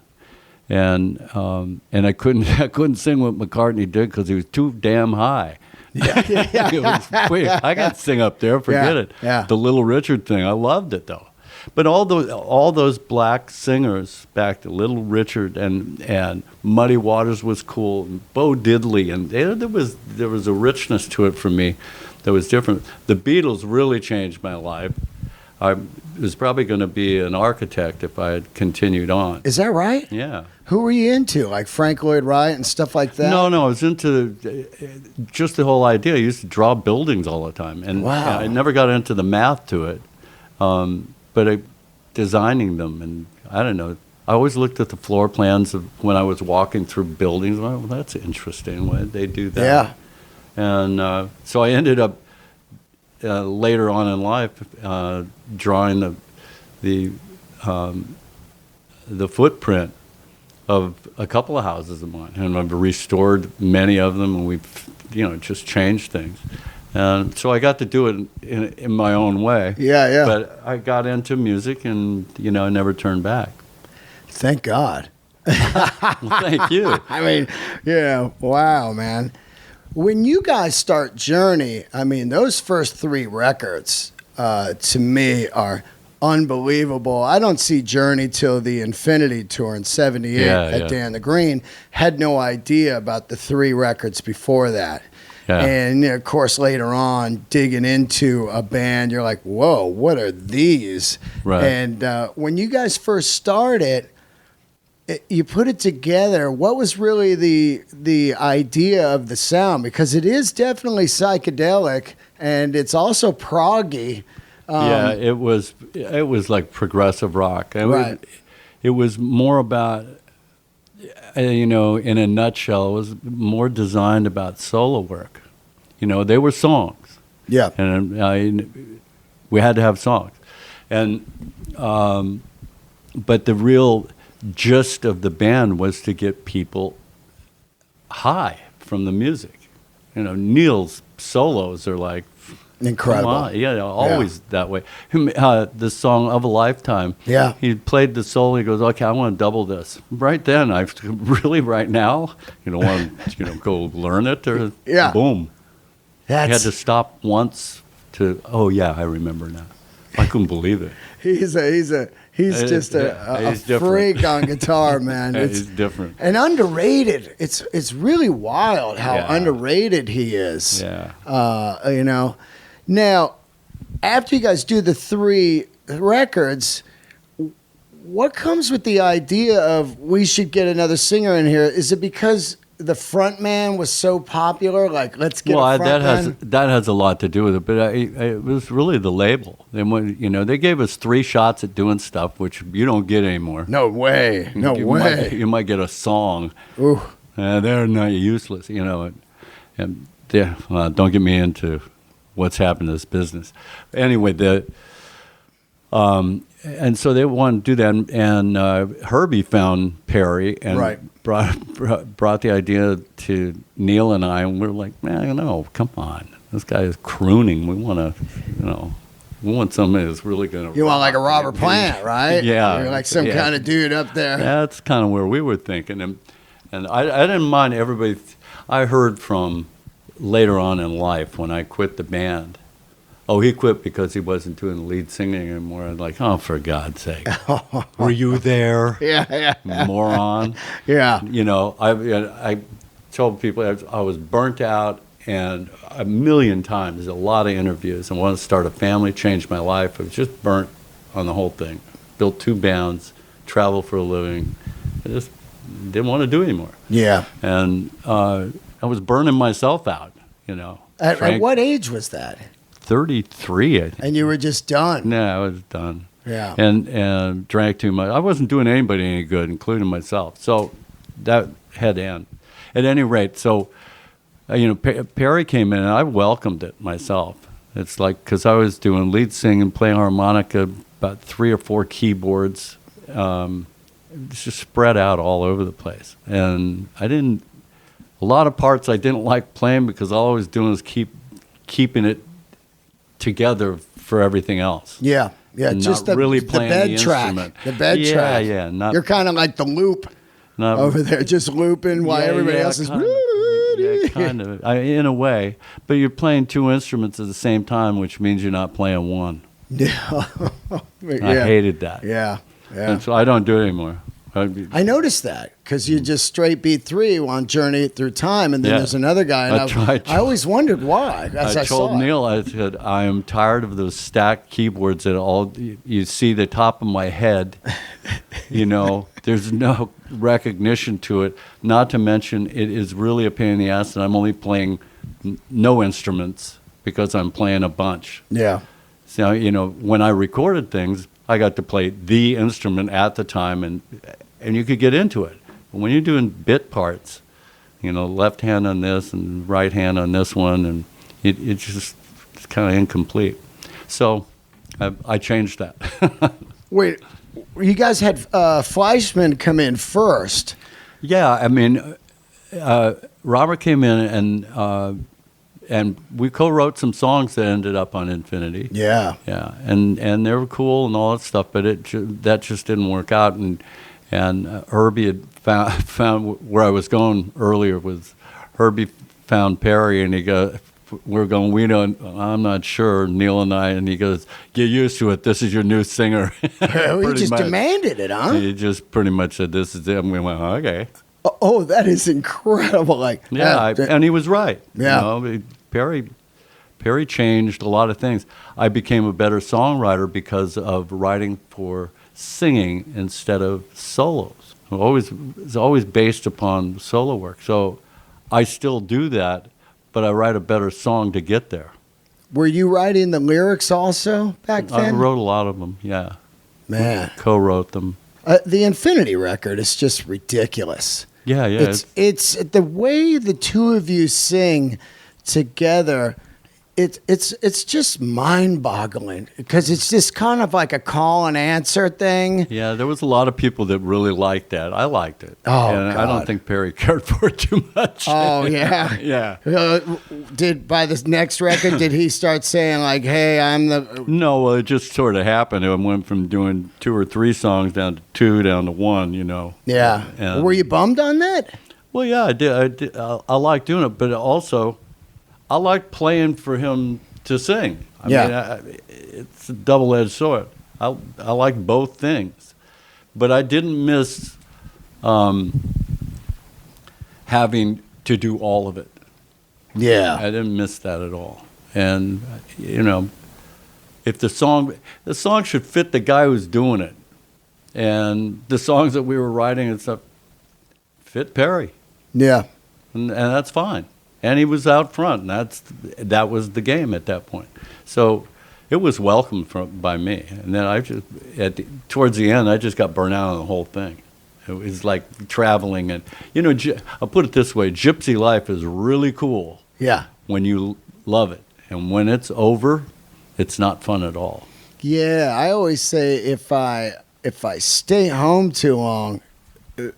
and I couldn't sing what McCartney did because he was too damn high. Yeah. Wait, I can't sing up there. Forget it. Yeah. The Little Richard thing, I loved it though. But all those black singers back to Little Richard and Muddy Waters was cool, and Bo Diddley, and there was a richness to it for me that was different. The Beatles really changed my life. I was probably going to be an architect if I had continued on. Is that right? Yeah. Who were you into, like Frank Lloyd Wright and stuff like that? No, I was into just the whole idea. I used to draw buildings all the time, and wow. I never got into the math to it. But designing them, and I don't know. I always looked at the floor plans of when I was walking through buildings. Well, that's interesting. Why did they do that? Yeah. And so I ended up later on in life drawing the footprint of a couple of houses of mine, and I've restored many of them, and we've just changed things. And so I got to do it in my own way. Yeah. But I got into music, and I never turned back. Thank God. Well, thank you. I mean, wow, man. When you guys start Journey, I mean, those first 3 records to me are unbelievable. I don't see Journey till the Infinity Tour in '78 at Dan the Green. Had no idea about the 3 records before that. Yeah. And, of course, later on, digging into a band, you're like, whoa, what are these? Right. And when you guys first started, you put it together. What was really the idea of the sound? Because it is definitely psychedelic, and it's also proggy. It was like progressive rock. Right. It was more about, in a nutshell, it was more designed about solo work. They were songs. Yeah. And we had to have songs. And but the real gist of the band was to get people high from the music. Neil's solos are like incredible. Always that way. The song Of a Lifetime. Yeah. He played the solo. He goes, okay, I want to double this. Right then, right now, you don't want to go learn it or boom. He had to stop once to. Oh yeah, I remember now. I couldn't believe it. He's just a freak on guitar, man. He's different. And underrated. It's really wild how underrated he is. Yeah. You know. Now, after you guys do the 3 records, what comes with the idea of we should get another singer in here? Is it because the front man was so popular? Like, let's get a front man? That has a lot to do with it, but it was really the label. They gave us 3 shots at doing stuff, which you don't get anymore. No way. No way. You might get a song. Ooh. They're not useless, And don't get me into what's happened to this business. Anyway, and so they wanted to do that, and Herbie found Perry and brought the idea to Neal and I, and we were like, man, no, come on, this guy is crooning. We want to, we want somebody that's really going to. You want like a Robert Plant, right? Yeah, you're like some kind of dude up there. That's kind of where we were thinking, and I didn't mind everybody. I heard from later on in life when I quit the band. Oh, he quit because he wasn't doing the lead singing anymore. I'm like, oh, for God's sake. Were you there? Yeah. Moron. Yeah. I told people I was burnt out and a million times, a lot of interviews. I wanted to start a family, change my life. I was just burnt on the whole thing. Built 2 bands, travel for a living. I just didn't want to do it anymore. Yeah. And I was burning myself out, At what age was that? 33, I think. And you were just done. Yeah, I was done. Yeah. And drank too much. I wasn't doing anybody any good, including myself. So that had to end. At any rate, so, Perry came in, and I welcomed it myself. It's like, because I was doing lead singing, playing harmonica, about 3 or 4 keyboards, it's just spread out all over the place. And a lot of parts I didn't like playing because all I was doing was keeping it together for everything else. Yeah, just the bed track. The bed track. Yeah. You're kind of like the loop over there, just looping while everybody else is. Kind of. In a way, but you're playing 2 instruments at the same time, which means you're not playing one. Yeah. I hated that. Yeah. And so I don't do it anymore. I noticed that because you just straight beat 3 on Journey Through Time, and then there's another guy. And I always wondered why. I told Neal, I said, I am tired of those stacked keyboards that you see the top of my head. There's no recognition to it. Not to mention, it is really a pain in the ass, and I'm only playing no instruments because I'm playing a bunch. Yeah. So, when I recorded things, I got to play the instrument at the time, and you could get into it. But when you're doing bit parts, left hand on this and right hand on this one, and it's kind of incomplete. So I changed that. Wait, you guys had Fleischman come in first. Yeah, I mean, Robert came in and we co-wrote some songs that ended up on Infinity. Yeah. Yeah, and they were cool and all that stuff, but that just didn't work out. And Herbie had found where I was going earlier was Herbie found Perry, and I'm not sure, Neal and I, and he goes, get used to it, this is your new singer. He just demanded it, huh? He just pretty much said, this is it, and we went, okay. Oh, that is incredible. And he was right. Yeah. Perry changed a lot of things. I became a better songwriter because of writing for singing instead of solos. It's always based upon solo work. So I still do that, but I write a better song to get there. Were you writing the lyrics also back then? I wrote a lot of them, yeah. Man. Co-wrote them. The Infinity record is just ridiculous. Yeah. It's the way the 2 of you sing together. It's just mind-boggling because it's just kind of like a call and answer thing. Yeah, there was a lot of people that really liked that. I liked it. Oh, and God. I don't think Perry cared for it too much. Oh, yeah. Yeah. By this next record, did he start saying like, "Hey, I'm the"? No, well, it just sort of happened. It went from doing 2 or 3 songs down to 2, down to 1. Yeah. And, were you bummed on that? Well, yeah, I did. I liked doing it, but also I liked playing for him to sing. I Yeah. mean, it's a double-edged sword. I like both things, but I didn't miss having to do all of it. Yeah. I didn't miss that at all. And if the song should fit the guy who's doing it, and the songs that we were writing and stuff fit Perry, Yeah. and that's fine. And he was out front, and that was the game at that point. So it was welcomed by me. And then towards the end, I just got burnt out on the whole thing. It was like traveling, and I'll put it this way: gypsy life is really cool. Yeah. When you love it, and when it's over, it's not fun at all. Yeah, I always say if I stay home too long,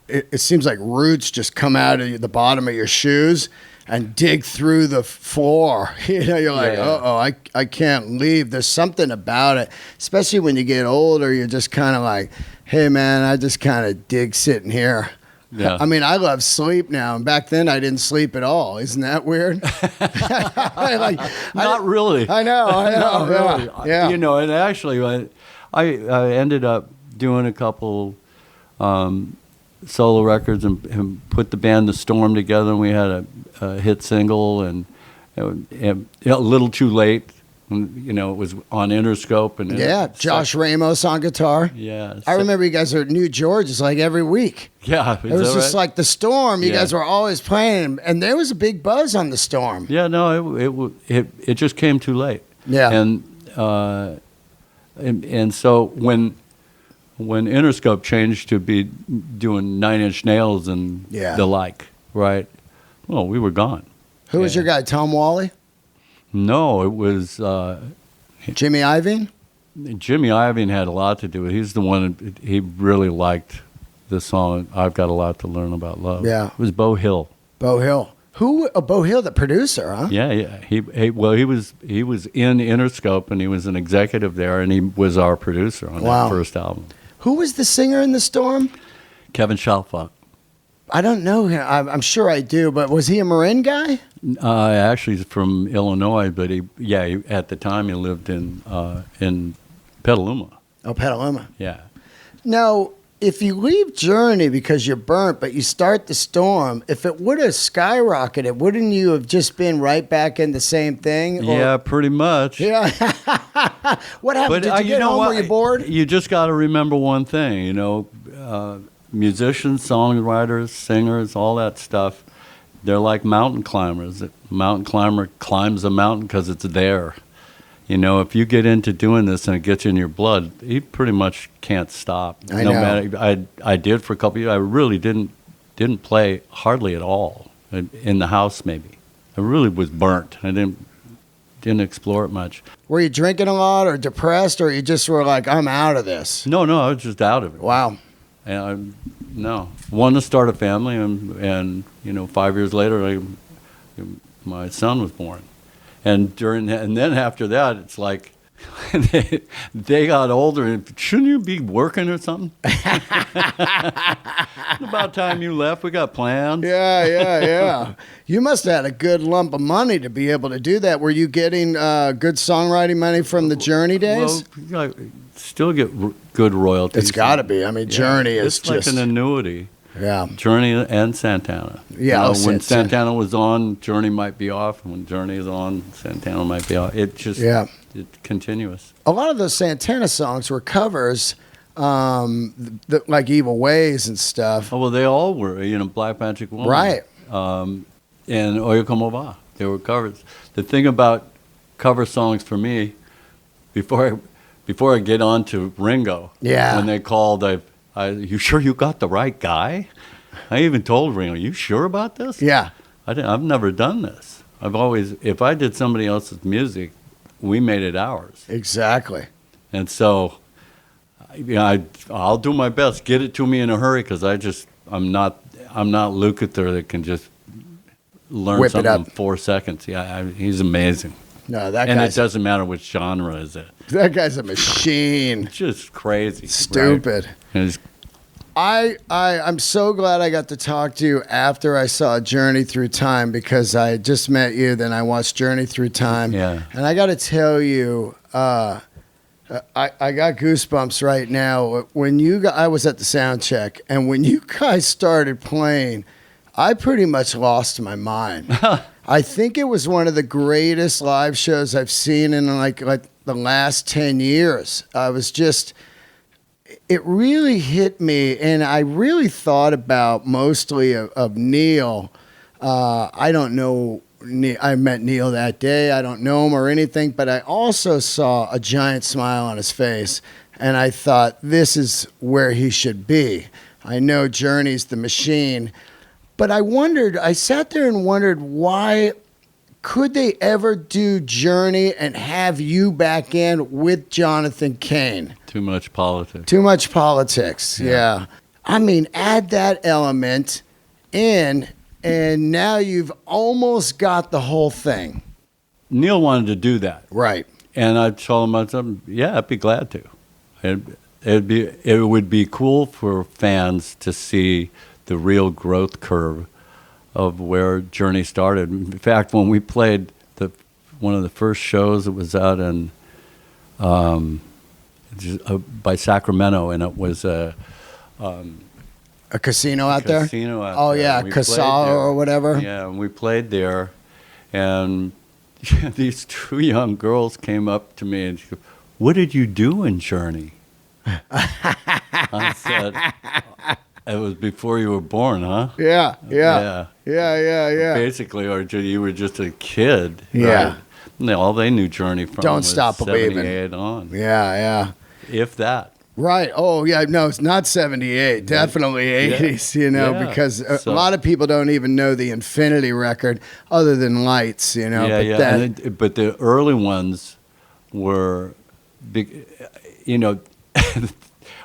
it seems like roots just come out of the bottom of your shoes and dig through the floor. You're like, Yeah. I can't leave. There's something about it, especially when you get older. You're just kind of like, hey, man, I just kind of dig sitting here. Yeah. I mean, I love sleep now, and back then I didn't sleep at all. Isn't that weird? Not really. I know. Not really. Yeah. And actually, I ended up doing a couple solo records and put the band The Storm together, and we had a hit single, and a little too late. It was on Interscope, and Josh Ramos on guitar. Yeah, I remember you guys were at New George's like every week. Yeah, It was just like The Storm. You Yeah. guys were always playing, and there was a big buzz on The Storm. Yeah, no, it just came too late. Yeah. And so when Interscope changed to be doing 9 Inch Nails and the like, right? Well, we were gone. Who was your guy, Tom Wally? No, it was Jimmy Iovine? Jimmy Iovine had a lot to do with it. He's the one, he really liked the song, I've Got a Lot to Learn About Love. Yeah. It was Bo Hill. Bo Hill. Bo Hill, the producer, huh? Yeah. He was in Interscope, and he was an executive there, and he was our producer on that first album. Who was the singer in The Storm? Kevin Schalfach. I don't know him. I'm sure I do, but was he a Marin guy? Actually, he's from Illinois, but he at the time he lived in Petaluma. Oh, Petaluma. Yeah. Now, if you leave Journey because you're burnt, but you start The Storm, if it would have skyrocketed, wouldn't you have just been right back in the same thing? Yeah, pretty much. Yeah. What happened? Did you get home? Were you bored? You just got to remember one thing, musicians, songwriters, singers, all that stuff, they're like mountain climbers. A mountain climber climbs a mountain because it's there. If you get into doing this and it gets in your blood, you pretty much can't stop. I know. I did for a couple of years. I really didn't play hardly at all in the house. Maybe I really was burnt. I didn't explore it much. Were you drinking a lot or depressed, or you just were like, I'm out of this? No, I was just out of it. Wow. And wanted to start a family, and 5 years later, my son was born. And then after that, it's like they got older. And shouldn't you be working or something? About time you left. We got plans. Yeah. You must have had a good lump of money to be able to do that. Were you getting good songwriting money from the Journey days? Well, still get good royalties. It's got to be. I mean, Journey is it's like an annuity. Yeah. Journey and Santana. Yeah. When Santana was on, Journey might be off. When Journey is on, Santana might be off. It's continuous. A lot of those Santana songs were covers, like Evil Ways and stuff. Oh, well, they all were, Black Magic Woman. Right. And Oye Como Va. They were covers. The thing about cover songs for me, before I get on to Ringo, when they called, you sure you got the right guy? I even told Ringo, you sure about this? Yeah. I've never done this. If I did somebody else's music, we made it ours. Exactly. And so, I'll do my best. Get it to me in a hurry, because I'm not Lukather that can just learn Whip it something up. in 4 seconds. Yeah, he's amazing. No, And it doesn't matter which genre is it. That guy's a machine. It's just crazy. Stupid. Right? I'm so glad I got to talk to you after I saw Journey Through Time, because I had just met you, then I watched Journey Through Time. Yeah. And I got to tell you, I got goosebumps right now. I was at the sound check, and when you guys started playing, I pretty much lost my mind. I think it was one of the greatest live shows I've seen in like the last 10 years. It really hit me, and I really thought about mostly of Neal. I don't know, I met Neal that day. I don't know him or anything, but I also saw a giant smile on his face, and I thought, this is where he should be. I know Journey's the machine, but I sat there and wondered, why could they ever do Journey and have you back in with Jonathan Cain? Too much politics. Too much politics, yeah. I mean, add that element in, and now you've almost got the whole thing. Neal wanted to do that. Right. And I told him, yeah, I'd be glad to. It would be cool for fans to see the real growth curve of where Journey started. In fact, when we played one of the first shows, it was out in by Sacramento, and it was a casino out there? Casino out oh, there. yeah, Casal or whatever? Yeah, and we played there, and these two young girls came up to me and said, "What did you do in Journey?" I said, "It was before you were born, huh?" Yeah. Basically, or you were just a kid. Yeah. Right? All they knew Journey from Don't was Stop Believing. 78 on. Yeah. If that. Right. Oh, yeah. No, it's not 78. Definitely 80s, because a lot of people don't even know the Infinity record other than Lights, But the early ones were big,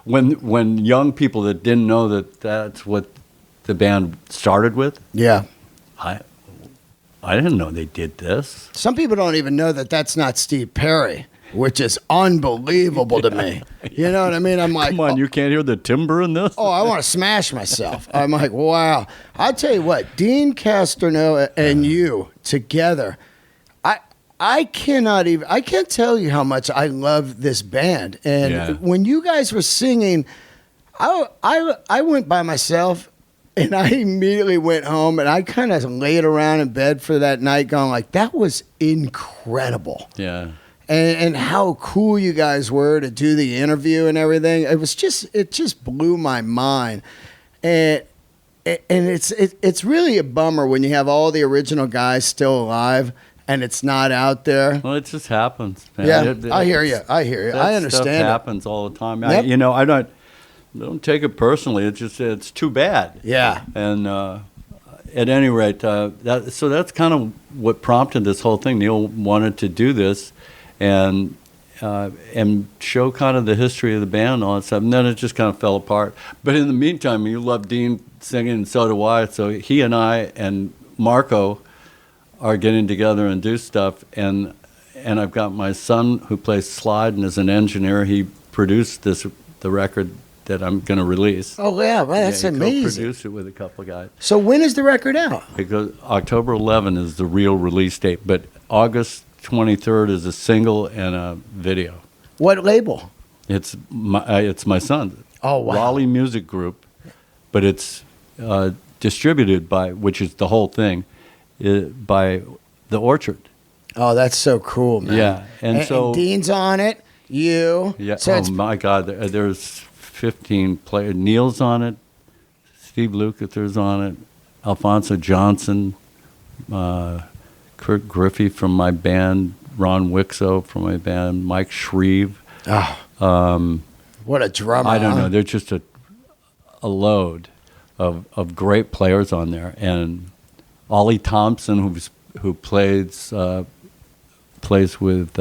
when young people that didn't know that that's what the band started with. Yeah. I didn't know they did this. Some people don't even know that that's not Steve Perry, which is unbelievable to me. You know what I mean? I'm like, come on, you can't hear the timbre in this? I want to smash myself. I'm like, wow. I'll tell you what, Dean Castorno and you together, I can't tell you how much I love this band. And when you guys were singing, I went by myself, and I immediately went home, and I kind of laid around in bed for that night going like, that was incredible. Yeah. And how cool you guys were to do the interview and everything. It just blew my mind. And it's really a bummer when you have all the original guys still alive and it's not out there. Well, it just happens, man. Yeah, I hear you. I understand. Stuff happens all the time. Yep. I don't take it personally. It's too bad. Yeah. And at any rate, so that's kind of what prompted this whole thing. Neal wanted to do this, and show kind of the history of the band and all that stuff. And then it just kind of fell apart. But in the meantime, you love Dean singing, and so do I. So he and I and Marco are getting together and do stuff. And I've got my son who plays slide and is an engineer. He produced the record that I'm going to release. Oh, yeah, well, that's amazing. He co-produced it with a couple of guys. So when is the record out? Because October 11 is the real release date, but August 23rd is a single and a video. What label? It's my son. Oh, wow. Rolie Music Group, but it's distributed by, which is the whole thing, by The Orchard. Oh, that's so cool, man. Yeah, and Dean's on it. You. Yeah. So my God, there's 15 players. Neal's on it. Steve Lukather's on it. Alfonso Johnson. Kurt Griffey from my band. Ron Wixow from my band. Mike Shreve. What a drummer. I don't know. There's just a load of great players on there. And Ollie Thompson, who plays with...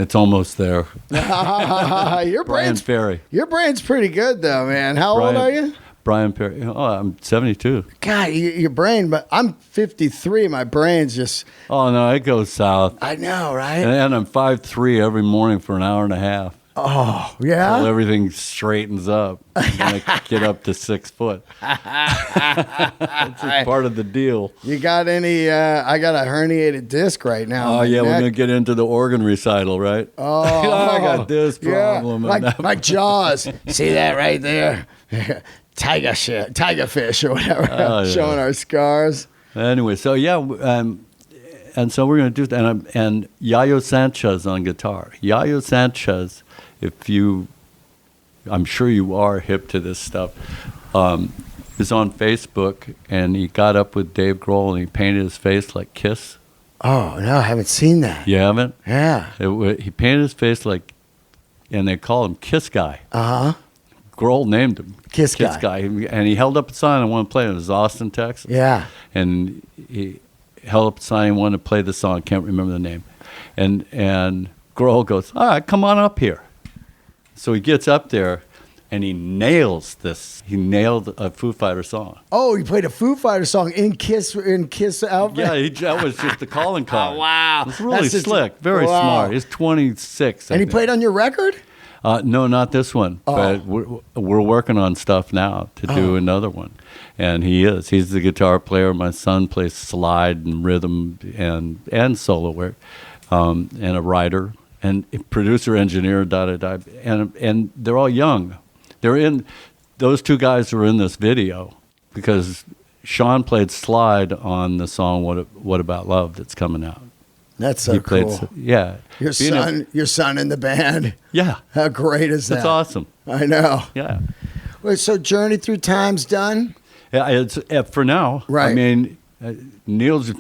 it's almost there. Brian Ferry. Your brain's pretty good, though, man. How old are you? Brian Ferry. Oh, I'm 72. God, your brain, but I'm 53. My brain's just... Oh, no, it goes south. I know, right? And I'm 5'3" every morning for an hour and a half. Oh, So yeah? everything straightens up. And I get up to 6 foot. That's just part of the deal. You got any, I got a herniated disc right now. Oh, in my yeah, we're neck. going to get into the organ recital, right? Oh, I got this problem. Yeah, and that like Jaws. See that right there? Tiger fish or whatever. Oh, yeah. Showing our scars. Anyway, so yeah, and so we're going to do that. And Yayo Sanchez on guitar. Yayo Sanchez, I'm sure you are hip to this stuff, is on Facebook, and he got up with Dave Grohl and he painted his face like Kiss. Oh, no, I haven't seen that. You haven't? Yeah. He painted his face like, and they call him Kiss Guy. Uh-huh. Grohl named him Kiss Guy. And he held up a sign and wanted to play it. It was Austin, Texas. Yeah. And he held up a sign and wanted to play the song. Can't remember the name. And Grohl goes, all right, come on up here. So he gets up there and he nails this. He nailed a Foo Fighter song. Oh, he played a Foo Fighter song in Kiss outfit? Yeah, that was just the calling card. Oh, wow. It's really That's just- slick. Very wow. smart. He's 26. And he played on your record? No, not this one. Oh. But we're working on stuff now to do another one. And he's the guitar player. My son plays slide and rhythm and solo work, and a writer and a producer, engineer, and they're all young. Those two guys are in this video because Sean played slide on the song "What About Love" that's coming out. That's so cool. Yeah. Your son in the band. Yeah. How great is that? That's awesome. I know. Yeah. Wait, so Journey Through Time's done? Yeah, it's for now. Right. I mean, Neal's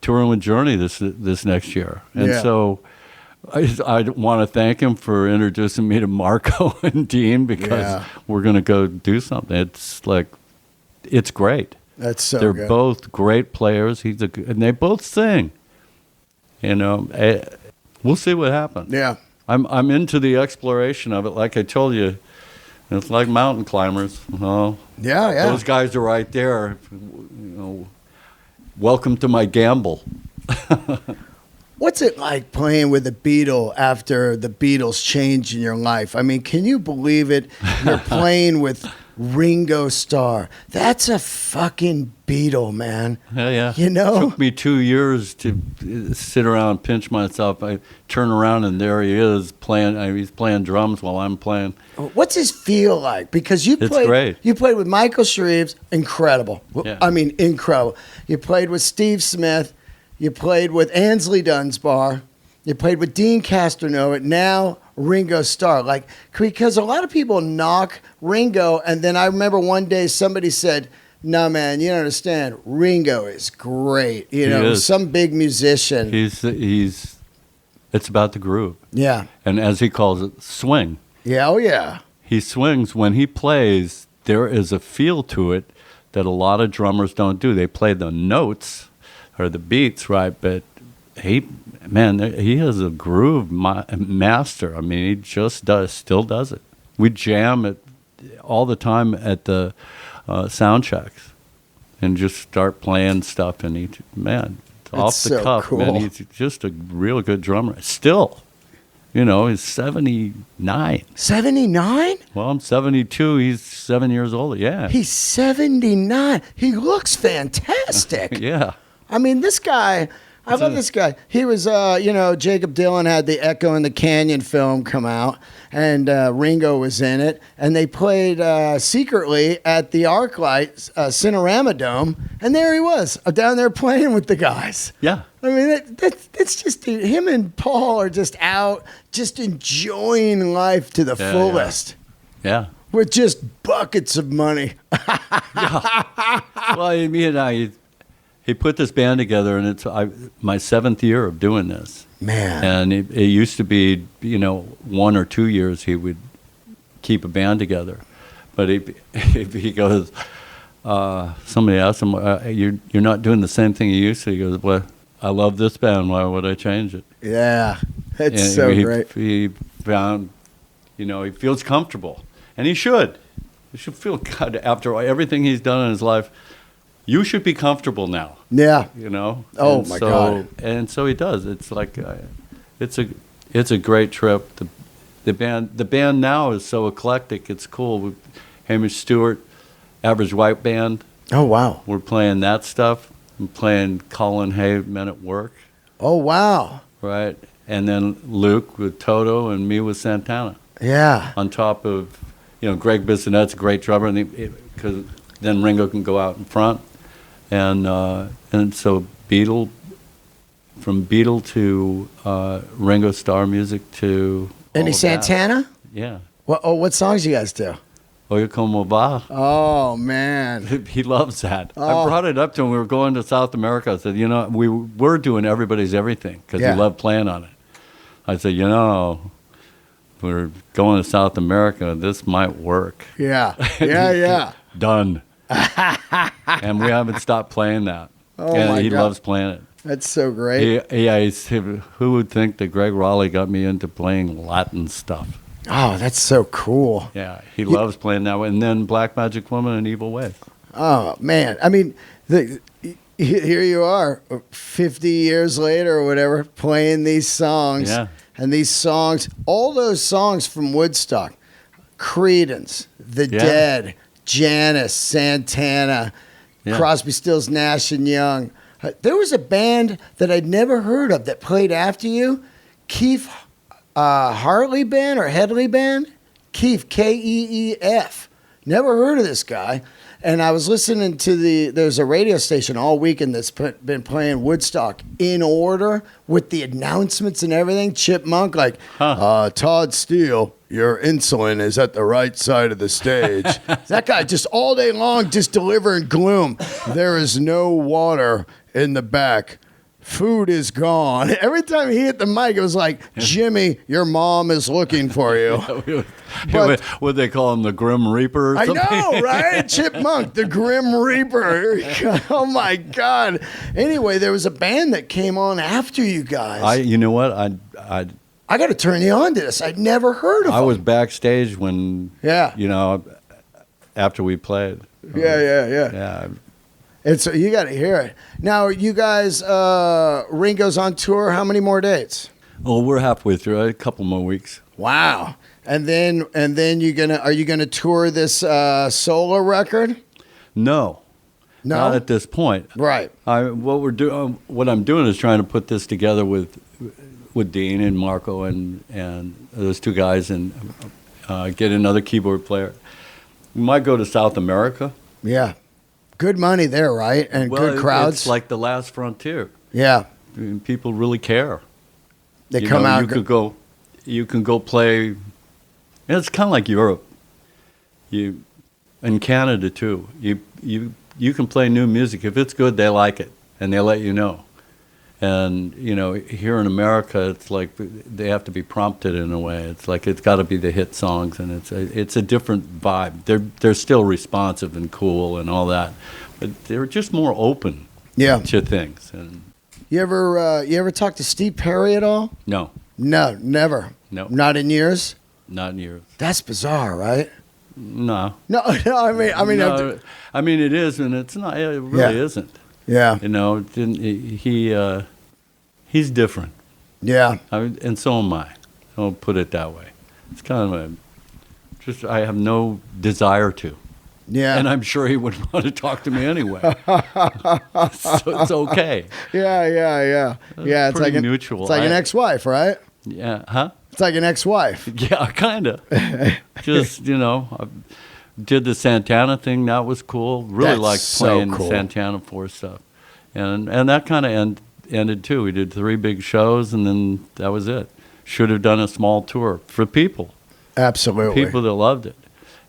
touring with Journey this next year, and Yeah. so I want to thank him for introducing me to Marco and Dean because we're going to go do something. It's great. That's so They're good. both great players. And they both sing. You know, we'll see what happens. Yeah. I'm into the exploration of it. Like I told you, it's like mountain climbers. Yeah. Those guys are right there. Welcome to my gamble. What's it like playing with the Beatles after the Beatles changed in your life? I mean, can you believe it? You're playing with Ringo Starr. That's a fucking Beatle, man. Yeah. You know? It took me 2 years to sit around and pinch myself. I turn around and there he is playing. He's playing drums while I'm playing. What's his feel like? Because you played, great. You played with Michael Shreves, incredible. Yeah. I mean, incredible. You played with Steve Smith. You played with Ansley Dunsbar. You played with Dean Castronova. Now Ringo Starr. Like, because a lot of people knock Ringo, and then I remember one day somebody said, "No, man, you don't understand. Ringo is great. You know, is. some big musician." He's. It's about the groove. Yeah. And as he calls it, swing. Yeah. Oh, yeah. He swings when he plays. There is a feel to it that a lot of drummers don't do. They play the notes or the beats, right? But he has a groove master. I mean, he just still does it. We jam it all the time at the sound checks and just start playing stuff. And it's off the so cuff, cool. man. He's just a real good drummer. Still, he's 79. 79? Well, I'm 72. He's 7 years older. Yeah. He's 79. He looks fantastic. Yeah. I mean, this guy, I love this guy. He was, Jacob Dylan had the Echo in the Canyon film come out, and Ringo was in it, and they played secretly at the ArcLight Cinerama Dome, and there he was, down there playing with the guys. Yeah. I mean, that's just, him and Paul are just out, just enjoying life to the fullest. Yeah. With just buckets of money. Well, me and he put this band together, and it's my 7th year of doing this. Man. And it used to be, 1 or 2 years he would keep a band together. But he goes, somebody asked him, you're not doing the same thing you used to. He goes, well, I love this band. Why would I change it? Yeah, it's And so great. He found, he feels comfortable. And he should. He should feel good after everything he's done in his life. You should be comfortable now. Yeah. Oh, And God. And so he does. It's like, it's a great trip. The band now is so eclectic. It's cool. Hamish Stewart, Average White Band. Oh, wow. We're playing that stuff. I'm playing Colin Hay, Men at Work. Oh, wow. Right. And then Luke with Toto and me with Santana. Yeah. On top of, Greg Bissonette's a great drummer, because then Ringo can go out in front. And so from Beatle to Ringo Starr music to Any Santana? Yeah. What songs you guys do? Oye Como Va. Oh, man. He loves that. Oh. I brought it up to him. We were going to South America. I said, we were doing Everybody's Everything because he loved playing on it. I said, we're going to South America. This might work. Yeah. Yeah. Done. And we haven't stopped playing that. Oh, and my he God. loves playing it. That's so great. Who would think that Gregg Rolie got me into playing Latin stuff? Oh, that's so cool. Yeah, he loves playing that way. And then Black Magic Woman and Evil Ways. Oh, man. I mean, here you are 50 years later or whatever, playing these songs. Yeah. And these songs, all those songs from Woodstock, Creedence, The Dead, Janis, Santana, Crosby, Stills, Nash and Young. There was a band that I'd never heard of that played after you, Keith Hartley Band or Headley Band? Keith, Keef. Never heard of this guy. And I was listening to there's a radio station all weekend that's been playing Woodstock in order with the announcements and everything. Chipmunk, Todd Steele, your insulin is at the right side of the stage. That guy just all day long just delivering gloom. There is no water in the back. Food is gone. Every time he hit the mic, it was like, Jimmy, your mom is looking for you. But, what they call him, the Grim Reaper or something? I know, right? Chipmunk, the Grim Reaper. Oh, my God. Anyway, there was a band that came on after you guys. You know what? I got to turn you on to this. I'd never heard of them. I was backstage when, after we played. Yeah. You got to hear it. Now, you guys, Ringo's on tour. How many more dates? Well, we're halfway through. A couple more weeks. Wow. And then are you gonna tour this solo record? No, not at this point. Right. What I'm doing is trying to put this together with Dean and Marco and those two guys and get another keyboard player. We might go to South America. Yeah. Good money there, right? And good crowds. It's like the last frontier. Yeah. I mean, people really care. They come out. You can go play. It's kind of like Europe. In Canada too. You can play new music if it's good. They like it and they let you know. And here in America, it's like they have to be prompted in a way. It's like it's got to be the hit songs, and it's a different vibe. They're still responsive and cool and all that, but they're just more open to things. And you ever talk to Steve Perry at all? No, never. No, not in years. Not in years. That's bizarre, right? No. I mean, it is, and it's not. It really isn't. Yeah. He's different. Yeah. And so am I. I'll put it that way. It's kind of I have no desire to. Yeah. And I'm sure he wouldn't want to talk to me anyway. So it's okay. Yeah. It's like neutral. It's like an ex-wife, right? Yeah. Huh? It's like an ex-wife. Yeah, kind of. Just, I did the Santana thing. That was cool. Really liked playing Santana 4 stuff. And that kind of ended too. We did 3 big shows, and then that was it. Should have done a small tour for people. Absolutely. People that loved it.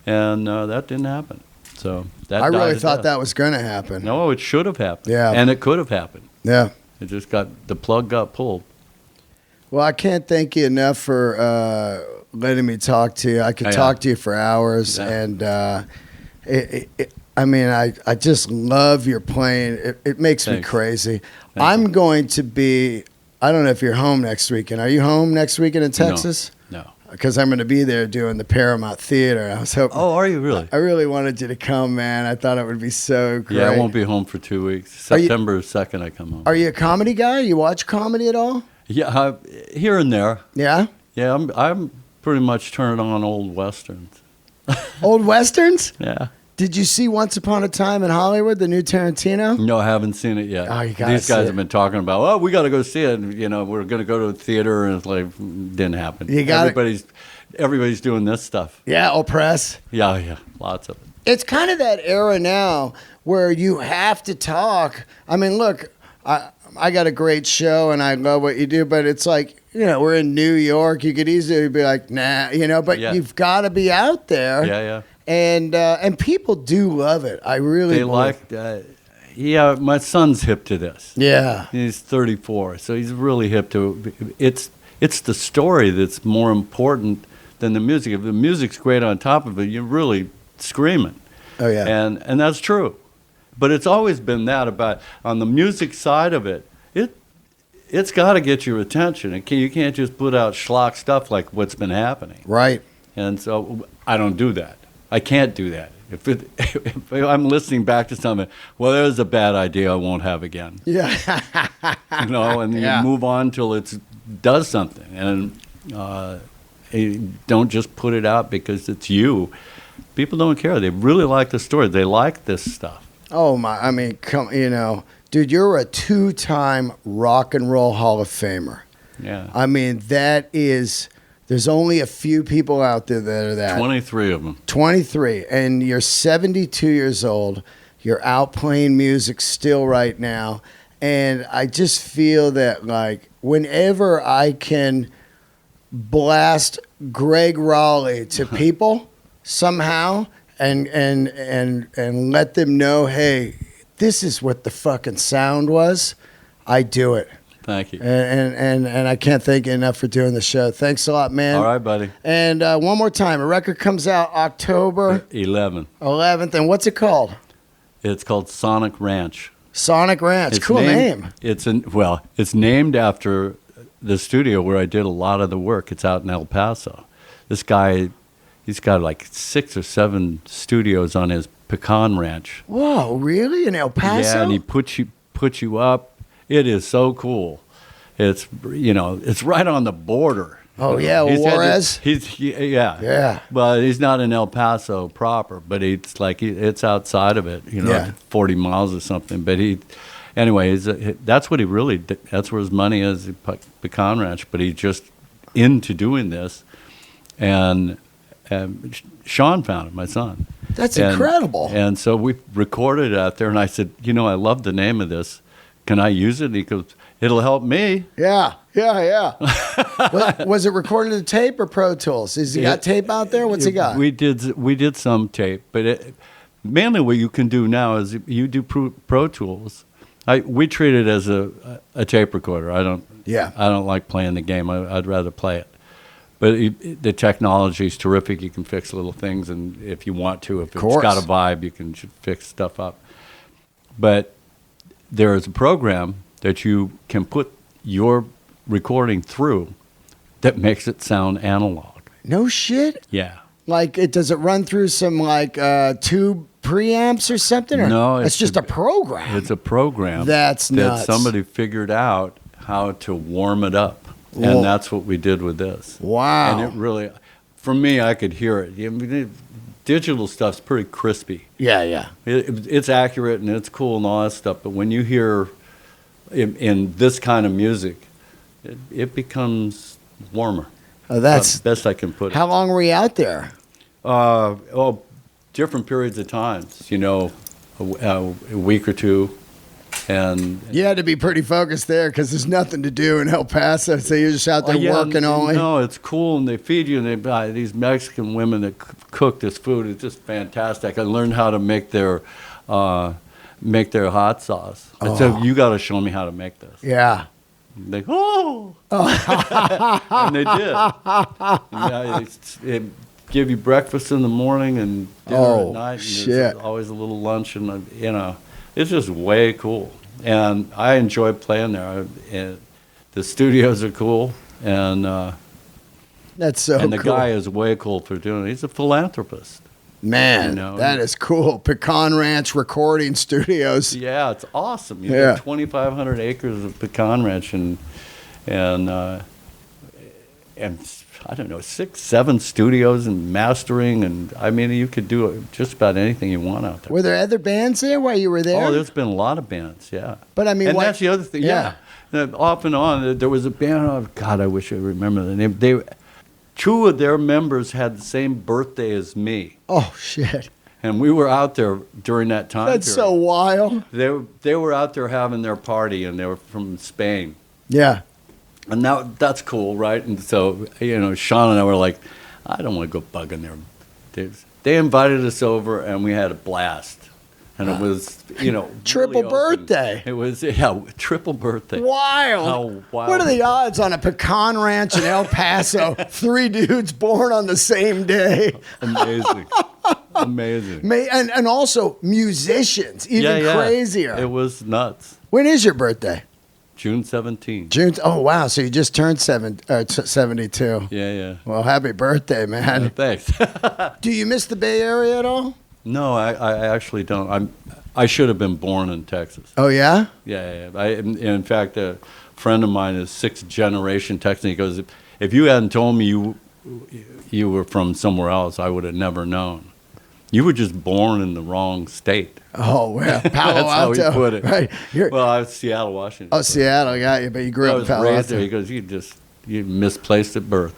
And that didn't happen. So that I really thought that was going to happen. No, it should have happened. Yeah. And it could have happened. Yeah. It just the plug got pulled. Well, I can't thank you enough for letting me talk to you. I could talk to you for hours, and I just love your playing. It makes me crazy. I'm going to be. I don't know if you're home next weekend. Are you home next weekend in Texas? No. Because I'm going to be there doing the Paramount Theater. I was hoping. Oh, are you really? I really wanted you to come, man. I thought it would be so great. Yeah, I won't be home for 2 weeks. September 2nd, I come home. Are you a comedy guy? You watch comedy at all? Yeah, here and there. Yeah. Yeah, pretty much turn on old westerns. Old westerns? Yeah. Did you see Once Upon a Time in Hollywood, the new Tarantino? No, I haven't seen it yet. Oh, you gotta These see guys it. have been talking about, oh, we got to go see it. And, we're going to go to a theater, and it's like, didn't happen. Everybody's doing this stuff. Yeah, Oppress. Yeah, lots of it. It's kind of that era now where you have to talk. I mean, look, I got a great show and I love what you do, but it's like, we're in New York. You could easily be like, nah, but you've got to be out there. Yeah. And people do love it. I really They like my son's hip to this. Yeah. He's 34, so he's really hip to it. It's the story that's more important than the music. If the music's great on top of it, you're really screaming. Oh, yeah. And that's true. But it's always been that about, on the music side of it, it's got to get your attention. You can't just put out schlock stuff like what's been happening. Right. And so I don't do that. I can't do that. If I'm listening back to something, well, there's a bad idea I won't have again. Yeah. And you move on till it does something. And you don't just put it out because it's you. People don't care. They really like the story. They like this stuff. Oh, I mean, dude, you're a 2-time Rock and Roll Hall of Famer. Yeah. I mean, there's only a few people out there that are that. 23 of them. 23. And you're 72 years old. You're out playing music still right now. And I just feel that, like, whenever I can blast Gregg Rolie to people somehow and let them know, hey, this is what the fucking sound was, I do it. Thank you. And I can't thank you enough for doing the show. Thanks a lot, man. All right, buddy. And one more time, a record comes out October 11th. And what's it called? It's called Sonic Ranch. Sonic Ranch. Cool name. It's named after the studio where I did a lot of the work. It's out in El Paso. This guy, he's got like 6 or 7 studios on his pecan ranch. Whoa, really? In El Paso? Yeah, and he puts you up. It is so cool. It's it's right on the border. Oh yeah, Juarez. Yeah. But he's not in El Paso proper, but it's outside of it. 40 miles or something. But that's what he really did. That's where his money is, pecan ranch. But he's just into doing this, and Sean found it, my son. That's incredible. And so we recorded it out there, and I said, I love the name of this. Can I use it? And he goes, it'll help me. Yeah. Was it recorded to tape or Pro Tools? Has he got tape out there? What's he got? We did some tape, but mainly what you can do now is you do Pro Tools. We treat it as a tape recorder. I don't like playing the game. I'd rather play it. But the technology is terrific. You can fix little things, and if you want to, if it's got a vibe, you can fix stuff up. But there is a program that you can put your recording through that makes it sound analog. No shit? Yeah. Like, does it run through some, like, tube preamps or something? Or no. It's just a program. It's a program. That's nuts. That somebody figured out how to warm it up. Whoa. And that's what we did with this. Wow. And it really, for me, I could hear it. Digital stuff's pretty crispy. Yeah. It's accurate and it's cool and all that stuff. But when you hear in this kind of music, it becomes warmer. Oh, that's best I can put it. How long were you out there? Different periods of times. A week or two. And you had to be pretty focused there because there's nothing to do in El Paso, so you're just out there working only. No, it's cool, and they feed you, and they buy these Mexican women that cook this food. It's just fantastic. I learned how to make their hot sauce. I said, you got to show me how to make this. Yeah. And they and they did. They give you breakfast in the morning and dinner at night. And shit. There's always a little lunch, and it's just way cool. And I enjoy playing there. The studios are cool, and that's so cool. And the guy is way cool for doing it. He's a philanthropist. Man, that is cool. Pecan Ranch Recording Studios. Yeah, it's awesome. You have 2,500 acres of pecan ranch, and and I don't know, 6, 7 studios and mastering, and I mean, you could do just about anything you want out there. Were there other bands there while you were there? Oh, there's been a lot of bands, yeah. But I mean, and that's the other thing, yeah. Off and on, there was a band. Oh God, I wish I remember the name. 2 of their members had the same birthday as me. Oh shit! And we were out there during that time. That's period. so wild. They were out there having their party, and they were from Spain. Yeah. And that's cool, right? And so, Sean and I were like, I don't want to go bugging them. They invited us over, and we had a blast. And it was, triple really birthday. It was, triple birthday. Wild. How wild. What are the odds on a pecan ranch in El Paso? 3 dudes born on the same day. Amazing. Amazing. And also musicians, even crazier. It was nuts. When is your birthday? June 17th. June. Oh, wow. So you just turned 72. Yeah. Well, happy birthday, man. Thanks. Do you miss the Bay Area at all? No, I actually don't. I should have been born in Texas. Oh, yeah? Yeah. In fact, a friend of mine is 6th generation Texan. He goes, if you hadn't told me you were from somewhere else, I would have never known. You were just born in the wrong state. Oh, yeah. Palo Alto. That's how he put it. Right. Well, I was Seattle, Washington. Oh, Seattle, got you, but you grew up in Palo raised Alto. there. He goes, you misplaced at birth.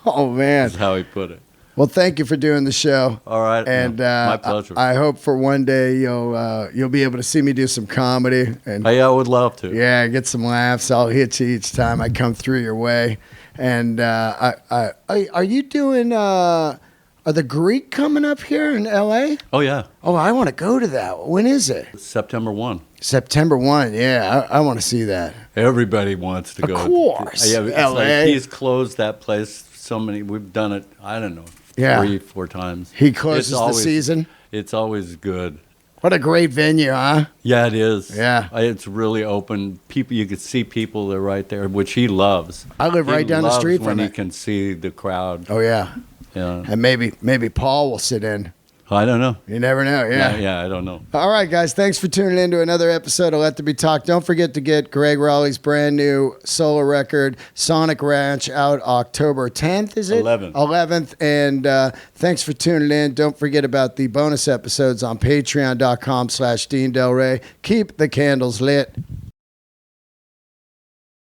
Oh, man. That's how he put it. Well, thank you for doing the show. All right. And my pleasure. I hope for one day you'll be able to see me do some comedy. And I would love to. Yeah, get some laughs. I'll hit you each time I come through your way. And are you doing... Are the Greek coming up here in L.A.? Oh, yeah. Oh, I want to go to that. When is it? September 1. September 1, yeah. I want to see that. Everybody wants to go. Of course. Yeah, it's L.A. like he's closed that place so many. We've done it, I don't know, 3, 4 times. He closes the season? It's always good. What a great venue, huh? Yeah, it is. Yeah. It's really open. People, you could see people that are right there, which he loves. I live right down the street from when it. he can see the crowd. Oh, yeah. Yeah. And maybe Paul will sit in. I don't know. You never know, yeah. Yeah, I don't know. All right, guys, thanks for tuning in to another episode of Let There Be Talk. Don't forget to get Gregg Rolie's brand new solo record, Sonic Ranch, out October 10th, is it? 11th. And thanks for tuning in. Don't forget about the bonus episodes on patreon.com/Dean Del Rey. Keep the candles lit.